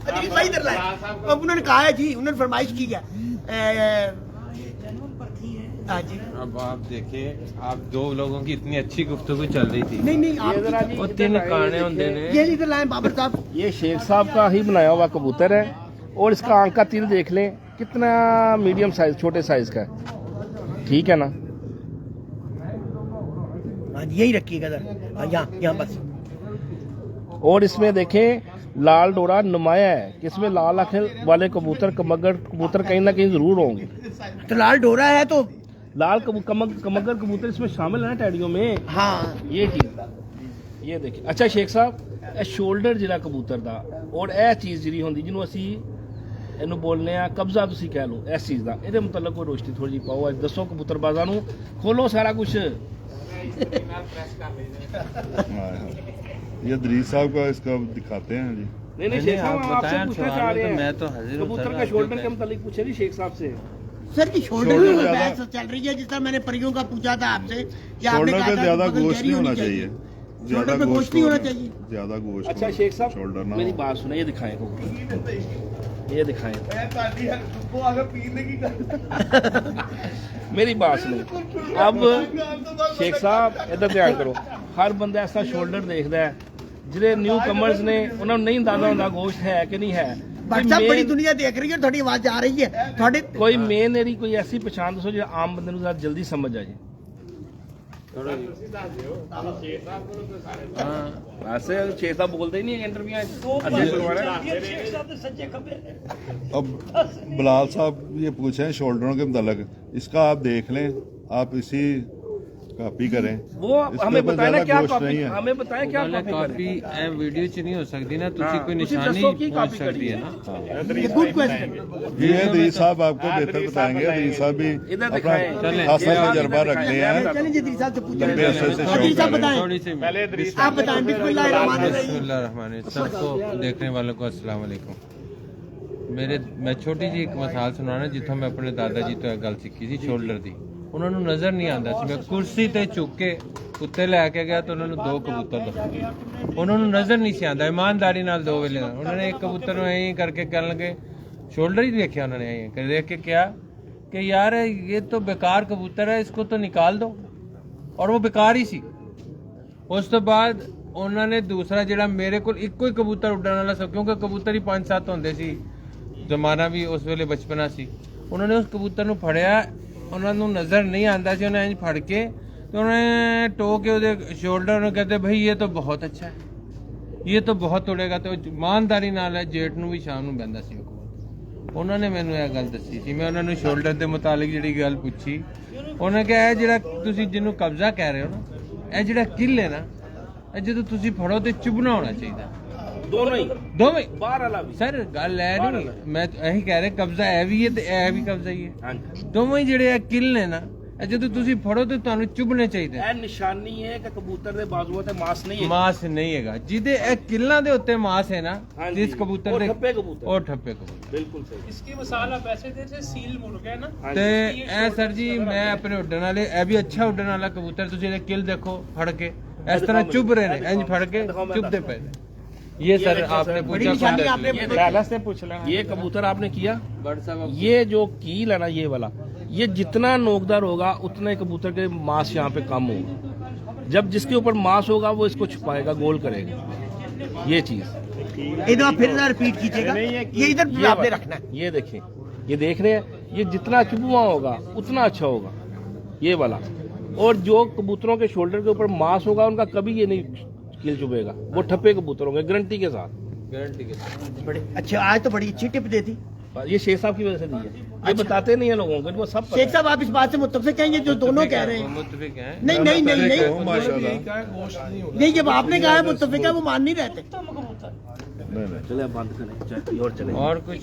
अदरीस भाई इधर लाए। अब उन्होंने कहा है जी, उन्होंने फरमाइश की है। हाँ जी। अब आप देखें, आप दो लोगों की इतनी अच्छी गुफ्तगू चल रही थी। नहीं आप वो तीन काने होंगे ने। ये इधर लाए बाबर साहब। ये शेख साहब का ही बनाया हुआ कबूतर है और इसका आंख का तिल देख लें कितना मीडियम साइज, छोटे साइज का है, ठीक है ना। हाँ जी, यही रखिएगा इधर। हाँ, यहाँ बस। और इसमें देखें लाल डोरा नुमाया है कि इसमें लाल आंखें वाले कबूतर, कमगर कबूतर कहीं ना कहीं जरूर होंगे। तो लाल डोरा है तो लाल कमगर कबूतर इसमें शामिल है ना टैडियों में। हाँ, ये चीज ये देखिए। अच्छा शेख साहब, ਇਹ ਸ਼ੋਲਡਰ ਜਿਹੜਾ ਕਬੂਤਰ ਦਾ ਔਰ ਇਹ ਚੀਜ਼ ਜਿਹੜੀ ਹੁੰਦੀ ਜਿਹਨੂੰ ਅਸੀਂ ਇਹਨੂੰ ਬੋਲਨੇ ਆ ਕਬਜ਼ਾ, ਤੁਸੀਂ ਕਹਿ ਲਓ ਇਸ ਚੀਜ਼ ਦਾ, ਇਹਦੇ ਮੁਤਲਕ ਕੋਈ ਰੋਸ਼ਨੀ ਥੋੜੀ ਜਿਹੀ ਪਾਓ, ਅੱਜ ਦੱਸੋ ਕਬੂਤਰਬਾਜ਼ਾਂ ਨੂੰ, ਖੋਲੋ ਸਾਰਾ ਕੁਝ। ये दरीस साहब का इसका दिखाते हैं जी। नहीं शेख साहब, आप हम आपसे बताएं पूछना सवाल चाह रहे तो हैं, मैं तो हाजिर हूं कबूतर सर, का आप शोल्डर बताएं। के मुतालिक पूछे जी शेख साहब से। सर जी शोल्डर शोल्डर में ज्यादा- बहस चल रही है, जिस तरह मैंने परियों का पूछा था आपसे कि आपने शोल्डर कहा पे था ज्यादा कि बगल गोश्त गहरी नहीं होना होनी चाहिए। शोल्डर पे गोश्त नहीं होना चाहिए। ज्यादा गोश्त अच्छा हो, शेख साहब, शोल्डर ना मेरी हो। बात सुने, ये दिखाएं कबूतर, ये दिखाएं। मेरी बात सुनो। अब शेख साहब इधर ध्यान करो, हर बंदा ऐसा शोल्डर देखता है, ਜਿਹੜੇ न्यू कमर्स ने ਉਹਨਾਂ ਨੂੰ ਨਹੀਂ ਅੰਦਾਜ਼ਾ ਹੁੰਦਾ ਗੋਸ਼ਤ है कि नहीं है। भाई साहब, बड़ी दुनिया देख रही है, थोड़ी आवाज आ रही है थोड़ी। कोई मेन एरी कोई ऐसी पहचान दसो जो आम बंदे ਨੂੰ ज़रा जल्दी समझ आ जाए। वैसे शेख साहब बोलते ही नहीं है इंटरव्यू अब बिलाल साहब ये पूछे हैं शोल्डरों के मुतालिक, इसका आप देख लें, आप इसी कॉपी करें। वो इसके हमें ऊपर बताया ना ज्यादा क्या गोश्त कॉपी, नहीं है। हमें बताया क्या काफी कॉपी वीडियो च नहीं हो सकती ना, तुसी हाँ, कोई तुसी निशानी दसो की पहुंच कॉपी सकती है ना। Good question. ये दरीस साहब आपको बेहतर बताएंगे। दरीस साहब भी इधर अपना दिखाएं। चलें। खासा तजर्बा रखते हैं। चलिए जी, दरीस साहब से पूछें। लंबे अरसे से दरीस साहब शौक बताएं। थोड़ी सी आप बताएं। बिस्मिल्लाहिर्रहमानिर्रहीम। बिस्मिल्लाहिर्रहमानिर्रहीम। सबको देखने वालों को अस्सलाम वालेकुम। मैं छोटी जी एक मिसाल सुनाना जिथों मैं अपने दादा जी तो गल सीखी सी शोल्डर दी। ਉਹਨਾਂ ਨੂੰ ਨਜ਼ਰ ਨਹੀਂ ਆਉਂਦਾ ਸੀ, ਮੈਂ ਕੁਰਸੀ ਤੇ ਝੁੱਕ ਕੇ ਕੁੱਤੇ ਲੈ ਕੇ ਗਿਆ ਤਾਂ ਉਹਨਾਂ ਨੂੰ ਦੋ ਕਬੂਤਰ ਦਿਖਾਏ। ਉਹਨਾਂ ਨੂੰ ਨਜ਼ਰ ਨਹੀਂ ਸੀ ਆਉਂਦਾ, ਇਮਾਨਦਾਰੀ ਨਾਲ ਦੋ ਵੇਲੇ ਉਹਨਾਂ ਨੇ ਇੱਕ ਕਬੂਤਰ ਨੂੰ ਐਂ ਕਰਕੇ ਕਰਨ ਲੱਗੇ, शोल्डर ही देखा उन्होंने ऐं देख के क्या कि यार ये तो बेकार कबूतर है, इसको तो निकाल दो, और वो बेकार ही सी। उस तो बाद उन्होंने दूसरा ਜਿਹੜਾ ਮੇਰੇ ਕੋਲ ਇੱਕੋ ਹੀ ਕਬੂਤਰ ਉੱਡਣ ਵਾਲਾ ਸੀ, ਕਿਉਂਕਿ ਕਬੂਤਰ ਹੀ 5-7 ਹੁੰਦੇ ਸੀ, ਜ਼ਮਾਨਾ ਵੀ ਉਸ ਵੇਲੇ ਬਚਪਨਾ ਸੀ। ਉਹਨਾਂ ਨੇ ਉਸ ਕਬੂਤਰ ਨੂੰ ਫੜਿਆ, ਉਹਨਾਂ ਨੂੰ ਨਜ਼ਰ ਨਹੀਂ ਆਉਂਦਾ ਸੀ, ਉਹਨੇ ਇੰਜ ਫੜ ਕੇ ਤੇ ਉਹਨੇ ਟੋ ਕੇ ਉਹਦੇ ਸ਼ੋਲਡਰ ਨੂੰ ਕਹਿੰਦੇ ਭਾਈ ਇਹ ਤਾਂ ਬਹੁਤ ਅੱਛਾ ਹੈ, ਇਹ ਤਾਂ ਬਹੁਤ ਉੜੇਗਾ। ਤੇ ਇਮਾਨਦਾਰੀ ਨਾਲ ਹੈ ਜੇਠ ਨੂੰ ਵੀ ਸ਼ਾਮ ਨੂੰ ਬਹਿੰਦਾ ਸੀ। ਉਹਨਾਂ ਨੇ ਮੈਨੂੰ ਇਹ ਗੱਲ ਦੱਸੀ ਸੀ, ਮੈਂ ਉਹਨਾਂ ਨੂੰ ਸ਼ੋਲਡਰ ਦੇ ਮੁਤਾਲਿਕ ਜਿਹੜੀ ਗੱਲ ਪੁੱਛੀ, ਉਹਨੇ ਕਿਹਾ ਇਹ ਜਿਹੜਾ ਤੁਸੀਂ ਜਿਹਨੂੰ ਕਬਜ਼ਾ ਕਹਿ ਰਹੇ ਹੋ ਨਾ, ਇਹ ਜਿਹੜਾ ਕਿੱਲ ਹੈ ਨਾ, ਇਹ ਜਦੋਂ ਤੁਸੀਂ ਫੜੋ ਤੇ ਚੁਭਣਾ ਹੋਣਾ ਚਾਹੀਦਾ। ਦੋਵੇਂ ਬਾਹਰ ਵਾਲਾ ਵੀ ਸਰ ਗੱਲ ਐ ਨਹੀਂ, ਮੈਂ ਇਹੀ ਕਹਿ ਰਿਹਾ ਕਬਜ਼ਾ ਇਹ ਵੀ ਹੈ ਤੇ ਇਹ ਵੀ ਕਬਜ਼ਾ ਹੀ ਹੈ। ਦੋਵੇਂ ਜਿਹੜੇ ਆ ਕਿੱਲ ਨੇ ਨਾ, ਇਹ ਜਦੋਂ ਤੁਸੀਂ ਫੜੋ ਤੇ ਤੁਹਾਨੂੰ ਚੁਭਣੇ ਚਾਹੀਦੇ। ਇਹ ਨਿਸ਼ਾਨੀ ਹੈ ਕਿ ਕਬੂਤਰ ਦੇ ਬਾਜ਼ੂਆਂ ਤੇ ਮਾਸ ਨਹੀਂ ਹੈ, ਮਾਸ ਨਹੀਂ ਹੈਗਾ। ਜਿਹਦੇ ਇਹ ਕਿੱਲਾਂ ਦੇ ਉੱਤੇ ਮਾਸ ਹੈ ਨਾ, ਜਿਸ ਕਬੂਤਰ ਦੇ ਠੱਪੇ ਕਬੂਤਰ, ਉਹ ਠੱਪੇ ਕਬੂਤਰ। ਬਿਲਕੁਲ ਸਹੀ। इसकी मिसाल आप ऐसे देते सील मुर्गा है ना, ਤੇ ਇਹ ਸਰ ਜੀ ਮੈਂ ਆਪਣੇ ਉੱਡਣ ਵਾਲੇ, ਇਹ ਵੀ ਅੱਛਾ ਉੱਡਣ ਵਾਲਾ ਕਬੂਤਰ, ਤੁਸੀਂ ਇਹਦੇ ਕਿੱਲ ਦੇਖੋ ਫੜ ਕੇ ਇਸ ਤਰ੍ਹਾਂ ਚੁਭ ਰਹੇ ਨੇ, ਇੰਜ ਫੜ ਕੇ ਚੁਭਦੇ ਪਏ ਨੇ। ये सर आपने पूछा से पूछ लेना। ये कबूतर आपने किया, ये जो कील है ना, ये वाला, ये जितना नोकदार होगा उतना ही कबूतर के मांस यहाँ पे कम होगा। जब जिसके ऊपर मांस होगा वो इसको छुपाएगा, गोल करेगा। ये चीज इधर फिर रिपीट कीजिएगा, ये इधर आपने रखना है। ये देखें, ये देख रहे हैं, ये जितना चुभुआ होगा उतना अच्छा होगा ये वाला। और जो कबूतरों के शोल्डर के ऊपर मांस होगा उनका कभी ये नहीं कील चुभेगा, वो ठप्पे कबूतर होंगे गारंटी के साथ। गारंटी के साथ। बड़े अच्छा, आज तो बड़ी अच्छी टिप दे दी ये शेख साहब की वजह से दी है, ये बताते नहीं है लोगों को, इनको सब पता शेख है। साहब। आप इस बात से मुत्तफिक हैं, ये जो दोनों कह रहे हैं? मुत्तफिक हैं। नहीं नहीं नहीं नहीं माशाल्लाह। नहीं, जब आपने कहा है मुत्तफिक है, वो मान नहीं रहते। नहीं चले अब बंद करें, चाहे और चले। और कुछ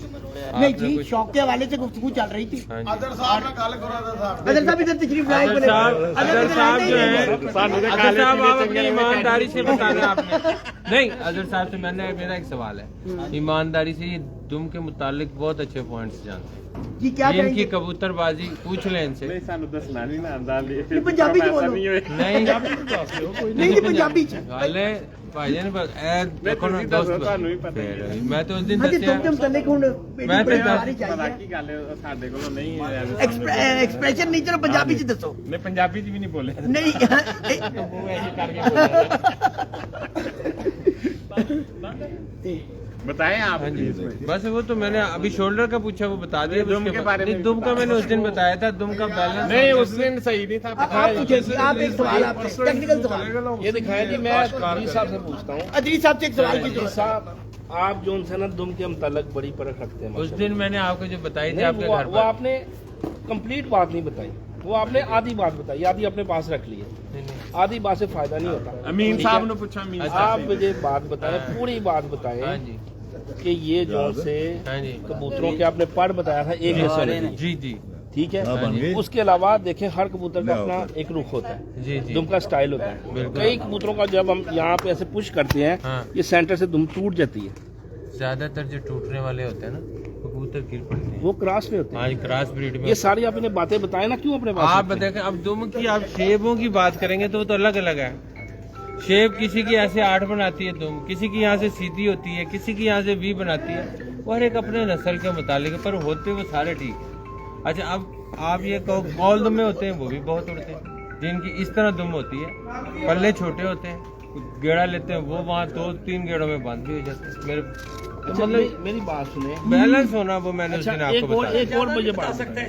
नहीं जी, शौक के हवाले से गुफ्तगू चल रही थी। हाँ जी। अदर साहब ने गल करो अदर साहब अदर साहब इधर तशरीफ लाए। अदर साहब जो है, अदर साहब आप अपनी ईमानदारी से बताना आपने। नहीं, अदर साहब से मेरा एक सवाल है, ईमानदारी से ये दुम के मुतालिक बहुत अच्छे पॉइंट्स जानते हैं जी, क्या इनकी करेंगे? कबूतरबाजी पूछ लें इनसे। नहीं, पंजाबी च बोलो। नहीं नहीं जी, पंजाबी च। गाले भाईजान बस ए देखो ना दोस्त फिर मैं तो उस दिन हाँ जी, दस्या तुम तलक हुण मैं तो एक्सप्रेशन नहीं, चलो पंजाबी च दसो। नहीं पंजाबी च भी नहीं बोले नहीं बताएं आप। हाँ जी, बस वो तो मैंने अभी शोल्डर का पूछा, वो बता दिया। दुम के बारे में दुम का मैंने उस दिन बताया था, दुम का बैलेंस नहीं उस दिन सही नहीं था। आप पूछे, आप एक सवाल, आपसे टेक्निकल सवाल। ये दिखाया जी, मैं अदरीस साहब से पूछता हूँ। अदरीस साहब से एक सवाल की अदरीस जरूरत है। साहब, आप जो उनसे ना दुम के मुतालिक बड़ी परख रखते हैं। उस दिन मैंने आपको जो बताई थी नहीं, आपके घर वो पर, आपने कंप्लीट बात नहीं बताई, वो आपने आधी बात बताई, आधी अपने पास रख ली है। आधी बात से फायदा नहीं होता। अमीन साहब ने पूछा, आप मुझे बात बताएं, पूरी बात हाँ बताएं जी कि ये जो से हाँ जी कबूतरों के आपने पर बताया था एक हिस्से में, जी जी ठीक है। हाँ, बन गई। उसके अलावा देखें, हर कबूतर का ले आओ। अपना एक रुख होता है, जी जी दुम का स्टाइल होता है। बिल्कुल। कई कबूतरों का जब हम यहाँ पे ऐसे पुश करते हैं, हाँ। ये सेंटर से दुम टूट जाती है, ज्यादातर जो टूटने वाले होते हैं ना, कबूतर गिर पड़ते हैं। वो क्रॉस में होते हैं। आज क्रॉस ब्रीड में ये सारी आपने बातें बताए ना, क्यों अपने पास आप रखते हैं? देखें, अब दुम की आप शेपों की बात करेंगे तो वो तो अलग अलग है। शेप किसी की ऐसे 8 बनाती है दुम, किसी की यहाँ से सीधी होती है, किसी की यहाँ से वी बनाती है, वो हर एक अपने नस्ल के मुतालिक है, पर होते वो सारे ठीक है। अच्छा, अब आप ये कहो कौल दुम में होते हैं, वो भी बहुत उड़ते हैं। जिनकी इस तरह दुम होती है, पल्ले छोटे होते हैं, गेड़ा लेते हैं, वो वहाँ 2-3 गेड़ों में बंद भी हो जाते हैं। मेरे अच्छा, मेरी बात सुने, बैलेंस होना वो मैंने उस अच्छा दिन आपको बताया। एक और मुझे बात बताएं।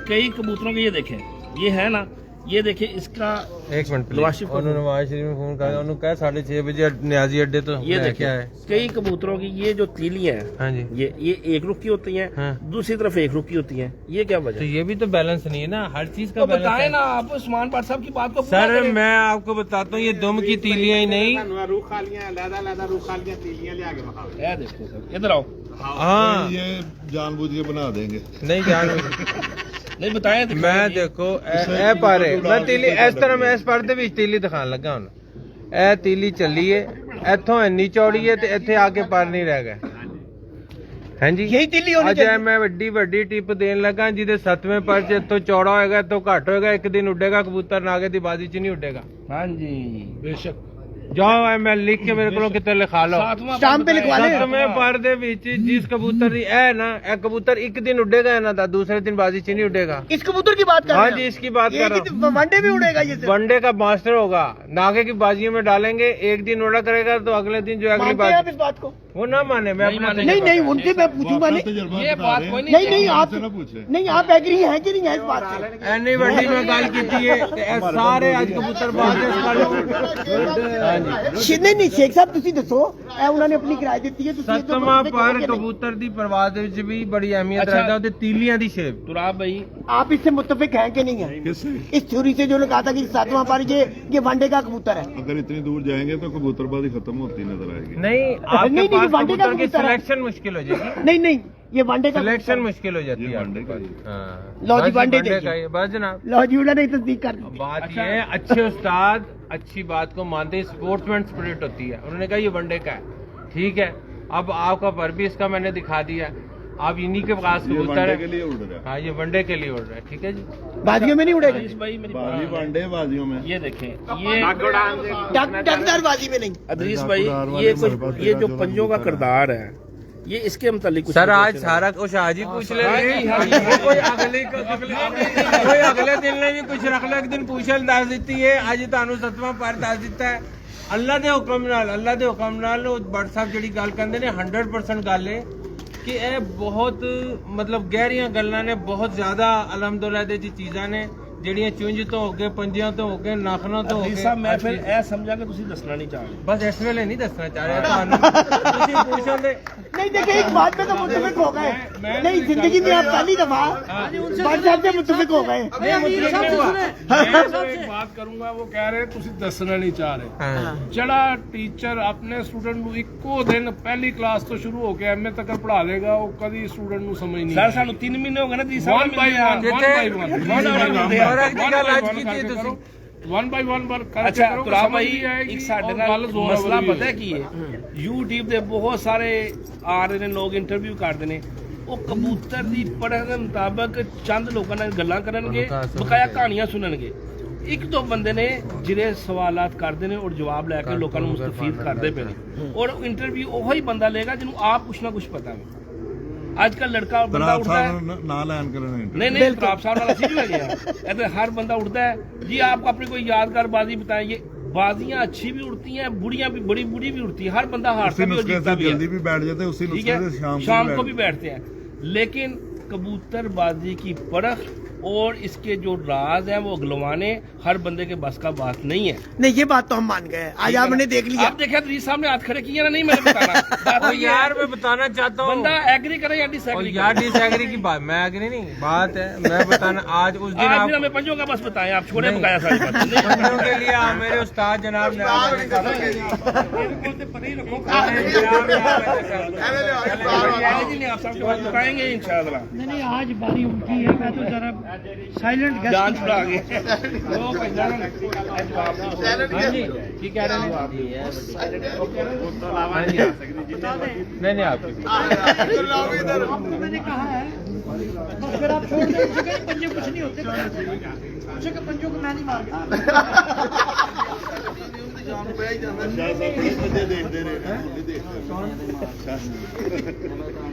कई कबूतरों के ये देखें, ये है ना, ये देखिए इसका एक मिनट नवाज शरीफ को नवाज शरीफ में फोन कर, उन्होंने कहा 6:30 बजे न्याजी अड्डे तो ये क्या देखिए है। कई कबूतरों की ये जो तीलियां हैं, हाँ जी, ये एक रुख की होती हैं, हाँ। दूसरी तरफ एक रुख की होती हैं, ये क्या तो वजह? ये भी तो बैलेंस नहीं है ना, हर चीज का तो बैलेंस बताएं है। ना आप उस्मान पाट साहब की बात को पूरा सर करें। मैं आपको बताता हूँ, ये दुम की तीलियां ही नहीं। ये देखो सर, इधर आओ, हाँ ये जानबूझ के बना देंगे। नहीं जान नहीं बताएं, दिखाएं मैं जी। देखो ए पारे मैं तीली इस तरह मैं इस पर ਦੇ ਵਿੱਚ तीली ਦਿਖਾਣ ਲੱਗਾ ਹੁਣ। ਇਹ तीली ਚੱਲੀ ਏ, ਇੱਥੋਂ ਇੰਨੀ ਚੌੜੀ ਏ ਤੇ ਇੱਥੇ ਆ ਕੇ ਪਰ ਨਹੀਂ ਰਹਿ ਗਿਆ। ਹਾਂਜੀ यही तिल्ली होनी ਅੱਜ चाहिए। ਮੈਂ ਵੱਡੀ ਟਿਪ ਦੇਣ ਲੱਗਾ, ਜਿਹਦੇ 7ਵੇਂ ਪਰ ਚ ਇੱਥੋਂ ਚੌੜਾ ਹੋਏਗਾ, ਇੱਥੋਂ ਘੱਟ ਹੋਏਗਾ, ਇੱਕ ਦਿਨ ਉੱਡੇਗਾ ਕਬੂਤਰ, ਨਾਗੇ ਦੀ ਬਾਜ਼ੀ ਚ ਨਹੀਂ ਉੱਡੇਗਾ। हाँ जी, बेशक। ਜਾਓ ਮੈਂ ਲਿਖ ਕੇ ਮੇਰੇ ਕੋਲੋਂ ਕਿਤੇ ਲਿਖਾ ਲਓ। सातवां शाम पे लिखवा लें। 7ਵੇਂ ਪਰ ਦੇ ਵਿੱਚ ਜਿਸ ਕਬੂਤਰ ਦੀ ਇਹ ਨਾ, ਇਹ ਕਬੂतर ਇੱਕ ਦਿਨ ਉੱਡੇਗਾ ਇਹਨਾਂ ਦਾ, दूसरे दिन बाजी ਚ नहीं उड़ेगा। इस कबूतर की बात कर हाँ रहे जी, हैं? इसकी बात कर रहा हूँ। वनडे भी उड़ेगा ये सिर्फ? वनडे का मास्टर होगा, नागे की बाजियों में डालेंगे, एक दिन उड़ा करेगा तो अगले दिन जो अगली मानते हैं आप बाजी इस बात को? वो ना माने, मैं अपना नहीं नहीं, उनसे मैं पूछूंगा नहीं। ये बात कोई नहीं। नहीं नहीं, आप ना पूछे। नहीं, आप एग्री हैं कि नहीं है इस बात से? ਐਨੀ ਵੱਡੀ ਮੈਂ ਗੱਲ ਕੀਤੀ ਹੈ ਤੇ ਇਹ ਸਾਰੇ ਅੱਜ ਕਬੂਤਰ ਬਾਜ਼ ਇਸ ਗੱਲ नहीं नहीं, शेख साहब ਤੁਸੀਂ ਦੱਸੋ, ਇਹ ਉਹਨਾਂ ਨੇ ਆਪਣੀ ਕਿਰਾਏ ਦਿੱਤੀ ਹੈ, ਤੁਸੀਂ ਇਹਦੇ 7ਵਾਂ ਉੱਤੇ ਪਰ ਕਹੋਗੇ नहीं? ਕਬੂਤਰ ਦੀ ਪਰਵਾਜ਼ ਦੇ ਵਿੱਚ ਵੀ ਬੜੀ ਅਹਿਮੀਅਤ अच्छा। ਰੱਖਦਾ, ਉਹਦੇ ਤੀਲੀਆਂ ਦੀ ਸ਼ੇਪ। तुराब भाई, आप इससे मुत्तफिक हैं कि नहीं है? किससे? इस थ्योरी से जो ने कहा था कि 7वां पर ये वनडे का कबूतर है। अगर इतनी दूर जाएंगे तो कबूतरबाजी खत्म होती नजर आएगी। नहीं, नहीं, आपके नहीं, पास वनडे का कबूतर की कबूतर है। सिलेक्शन मुश्किल हो जाएगी। नहीं नहीं, ये वनडे का सिलेक्शन मुश्किल हो जाती ये है वनडे का आपके ही पास। हाँ। लो जी, बस वनडे वनडे देखिए। का ही, बस जनाब। लो जी, उन्होंने तस्दीक कर दी। बात ये है, अच्छे उस्ताद अच्छी बात को मानते, स्पोर्ट्समैन स्पिरिट होती है। उन्होंने कहा ये वनडे का है, ठीक है। अब आपका पर भी इसका मैंने दिखा दिया, आप इन्हीं के पास ये कबूतर वनडे के है। लिए उड़ रहा है। हाँ, ये वनडे के लिए उड़ रहा है, ठीक है जी। बाजियों में नहीं उड़ेगा? इस भाई मेरी बाजी बात, वनडे बाजियों में। ये देखें, ये टकदार बाजी में नहीं। अदरीस भाई, ये कुछ ये जो पंजों का किरदार है, ये इसके मुतालिक कुछ सर आज कुछ- सारा कुछ आज ही पूछ ले हाँ जी, हाँ जी। कोई अगले दिन ने भी कुछ रख लो, एक दिन पूछल दस दी है, अज तुहानू 7वां पर दस दिता है। अल्लाह दे हुक्म नाल बट साहब जिहड़ी गल कहंदे ने 100% गल है कि ਇਹ ਬਹੁਤ ਮਤਲਬ ਗਹਿਰੀਆਂ ਗੱਲਾਂ ਨੇ, ਬਹੁਤ ਜ਼ਿਆਦਾ ਅਲਹਮਦੁਲਿਲਾ ਦੇ ਚ ਚੀਜ਼ਾਂ ਨੇ ਜਿਹੜੀਆਂ ਚੁੰਝ ਤੋਂ ਹੋ ਕੇ ਪੰਜਿਆਂ ਤੋਂ ਹੋ ਕੇ ਨਾਖਣਾ ਤੋਂ ਹੋ ਕੇ ਸਾਹਿਬ ਮੈਂ ਫਿਰ ਇਹ ਸਮਝਾ ਕਿ ਤੁਸੀਂ ਦੱਸਣਾ ਨਹੀਂ ਚਾਹ ਰਹੇ। ਬਸ ਇਸ ਵੇਲੇ ਨਹੀਂ ਦੱਸਣਾ ਚਾਹ ਰਿਹਾ ਤੁਹਾਨੂੰ ਤੁਸੀਂ ਪੁੱਛਣ ਦੇ नहीं देखिए एक बात में तो मुतफिक हो गए नहीं जिंदगी में आप पहली दफा बात साहब से मुतफिक हो गए मैं तो एक बात करूंगा वो कह रहे ਤੁਸੀਂ ਦੱਸਣਾ ਨਹੀਂ ਚਾਹ ਰਹੇ ਜਿਹੜਾ ਟੀਚਰ ਆਪਣੇ ਸਟੂਡੈਂਟ ਨੂੰ ਇੱਕੋ ਦਿਨ ਪਹਿਲੀ ਕਲਾਸ ਤੋਂ ਸ਼ੁਰੂ ਹੋ ਕੇ ਐਮਏ ਤੱਕ ਪੜ੍ਹਾ ਲੇਗਾ ਉਹ ਕਦੀ ਸਟੂਡੈਂਟ ਨੂੰ ਸਮਝ ਨਹੀਂ ਸਰ ਸਾਨੂੰ 3 ਮਹੀਨੇ ਹੋ ਗਏ ਨਾ ਜੀ ਸਾਹਿਬ वन बाय वन अच्छा तुराब भाई एक साडे नाल मसला पता है की है YouTube ਦੇ ਬਹੁਤ ਸਾਰੇ ਆ ਰਹੇ ਨੇ ਲੋਕ ਇੰਟਰਵਿਊ ਕਰਦੇ ਨੇ ਉਹ ਕਬੂਤਰ ਦੀ ਪੜ੍ਹਨ ਦੇ ਮੁਤਾਬਕ ਚੰਦ ਲੋਕਾਂ ਨਾਲ ਗੱਲਾਂ ਕਰਨਗੇ ਬਕਾਇਆ ਕਹਾਣੀਆਂ ਸੁਣਨਗੇ ਇੱਕ ਦੋ ਬੰਦੇ ਨੇ ਜਿਹੜੇ ਸਵਾਲਾਤ ਕਰਦੇ ਨੇ ਔਰ ਜਵਾਬ ਲੈ ਕੇ ਲੋਕਾਂ ਨੂੰ ਮੁਸਤਫੀਦ ਕਰਦੇ ਪਏ ਨੇ ਔਰ ਇੰਟਰਵਿਊ ਉਹੋ ਹੀ ਬੰਦਾ ਲੇਗਾ ਜਿਹਨੂੰ ਆਪ ਕੁਛ ਨਾ ਕੁਛ ਪਤਾ ਹੈ आजकल लड़का बंदा उठता है ना लैन करने नहीं तराब साहब वाला सीधी लगे ऐसे हर बंदा उठता है जी आपको अपनी कोई यादगार बाजी बताइए बाजियां अच्छी भी उड़ती हैं बुढ़ियां भी बड़ी बुढ़ी भी उड़ती है हर बंदा हारता भी और जीतता भी जल्दी भी बैठ जाते हैं उसी नुस्खे से शाम को भी बैठते हैं लेकिन कबूतरबाजी की परख और इसके जो राज हैं वो अगलवाने हर बंदे के बस का बात नहीं है नहीं ये बात तो हम मान गए आज आपने देख लिया आप देखा तो जी साहब ने हाथ खड़े किए ना नहीं मैंने बताना यार मैं बताना चाहता हूँ बंदा एग्री करे या डिसएग्री यार डिसएग्री की बात मैं एग्री नहीं बात है मैं बताना आज उस दिन आप हमें पंजों का बस बताएं आप छोड़े बकाया सारी बात पंजों के लिए आप मेरे उस्ताद जनाब आप सबको बताएंगे इंशाल्लाह नहीं आज बारी उनकी है मैं तो जरा साइलेंट जान छुड़ा गए हाँ जी की कह रहे हैं नहीं आपकी मैंने कहा है बस फिर आप छोड़ दें मुझे कहीं पंजे कुछ नहीं होते मुझे के पंजों को मैं नहीं मारता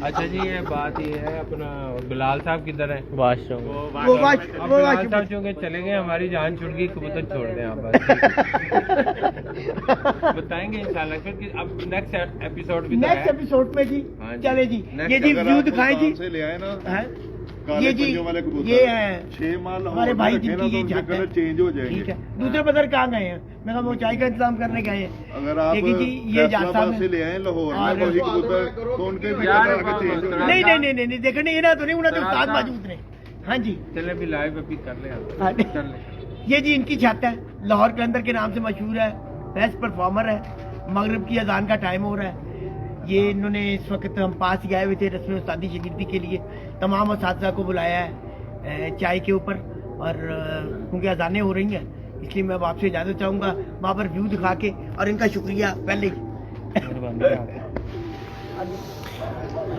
अच्छा जी ये बात ये है अपना बिलाल साहब किधर है वाशरूम बिलाल साहब चूंकि चले गए हमारी जान छूट गई कबूतर छोड़ दें आप बस बताएंगे इंशाल्लाह क्योंकि अब नेक्स्ट एपिसोड भी नेक्स्ट एपिसोड में जी हाँ जी। चले जी ये जी व्यू दिखाएं जी से ले आए ना हैं? काले ये जी पंजों वाले कबूतर ये है 6 माल हमारे भाई जिनकी ये उनके जात है कलर चेंज हो जाएंगे ठीक है दूसरे पदर कहाँ गए हैं मैं कहा वो चाय का इंतजाम करने गए हैं अगर आप देखिए जी ये जाता फैसलाबाद से ले आए लाहौर में वही कबूतर तो उनके भी यार, कलर आगे चेंज हो नहीं, जाएंगे नहीं देखने ये ना तो नहीं उन्हें तो उस्ताद मौजूद ने हाँ जी चले भी लाइव अभी कर ले हाँ, कर ले ये जी इनकी छत है लाहौर कलंदर के नाम से मशहूर है बेस्ट परफॉर्मर है मगरिब की अजान का टाइम हो रहा है ये इन्होंने इस वक्त हम पास ही आए हुए थे रस्म उस्तादी शगिर्दी के लिए तमाम असातिज़ा को बुलाया है चाय के ऊपर और क्योंकि अजानें हो रही हैं इसलिए मैं अब आपसे इजाज़त चाहूँगा वहाँ पर व्यू दिखा के और इनका शुक्रिया पहले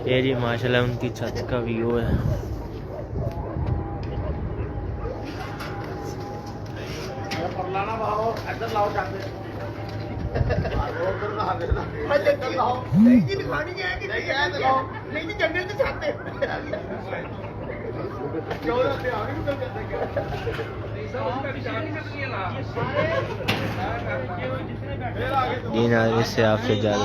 ये जी माशाल्लाह उनकी छत का व्यू है जी नाज़रीन से आपसे इजाज़त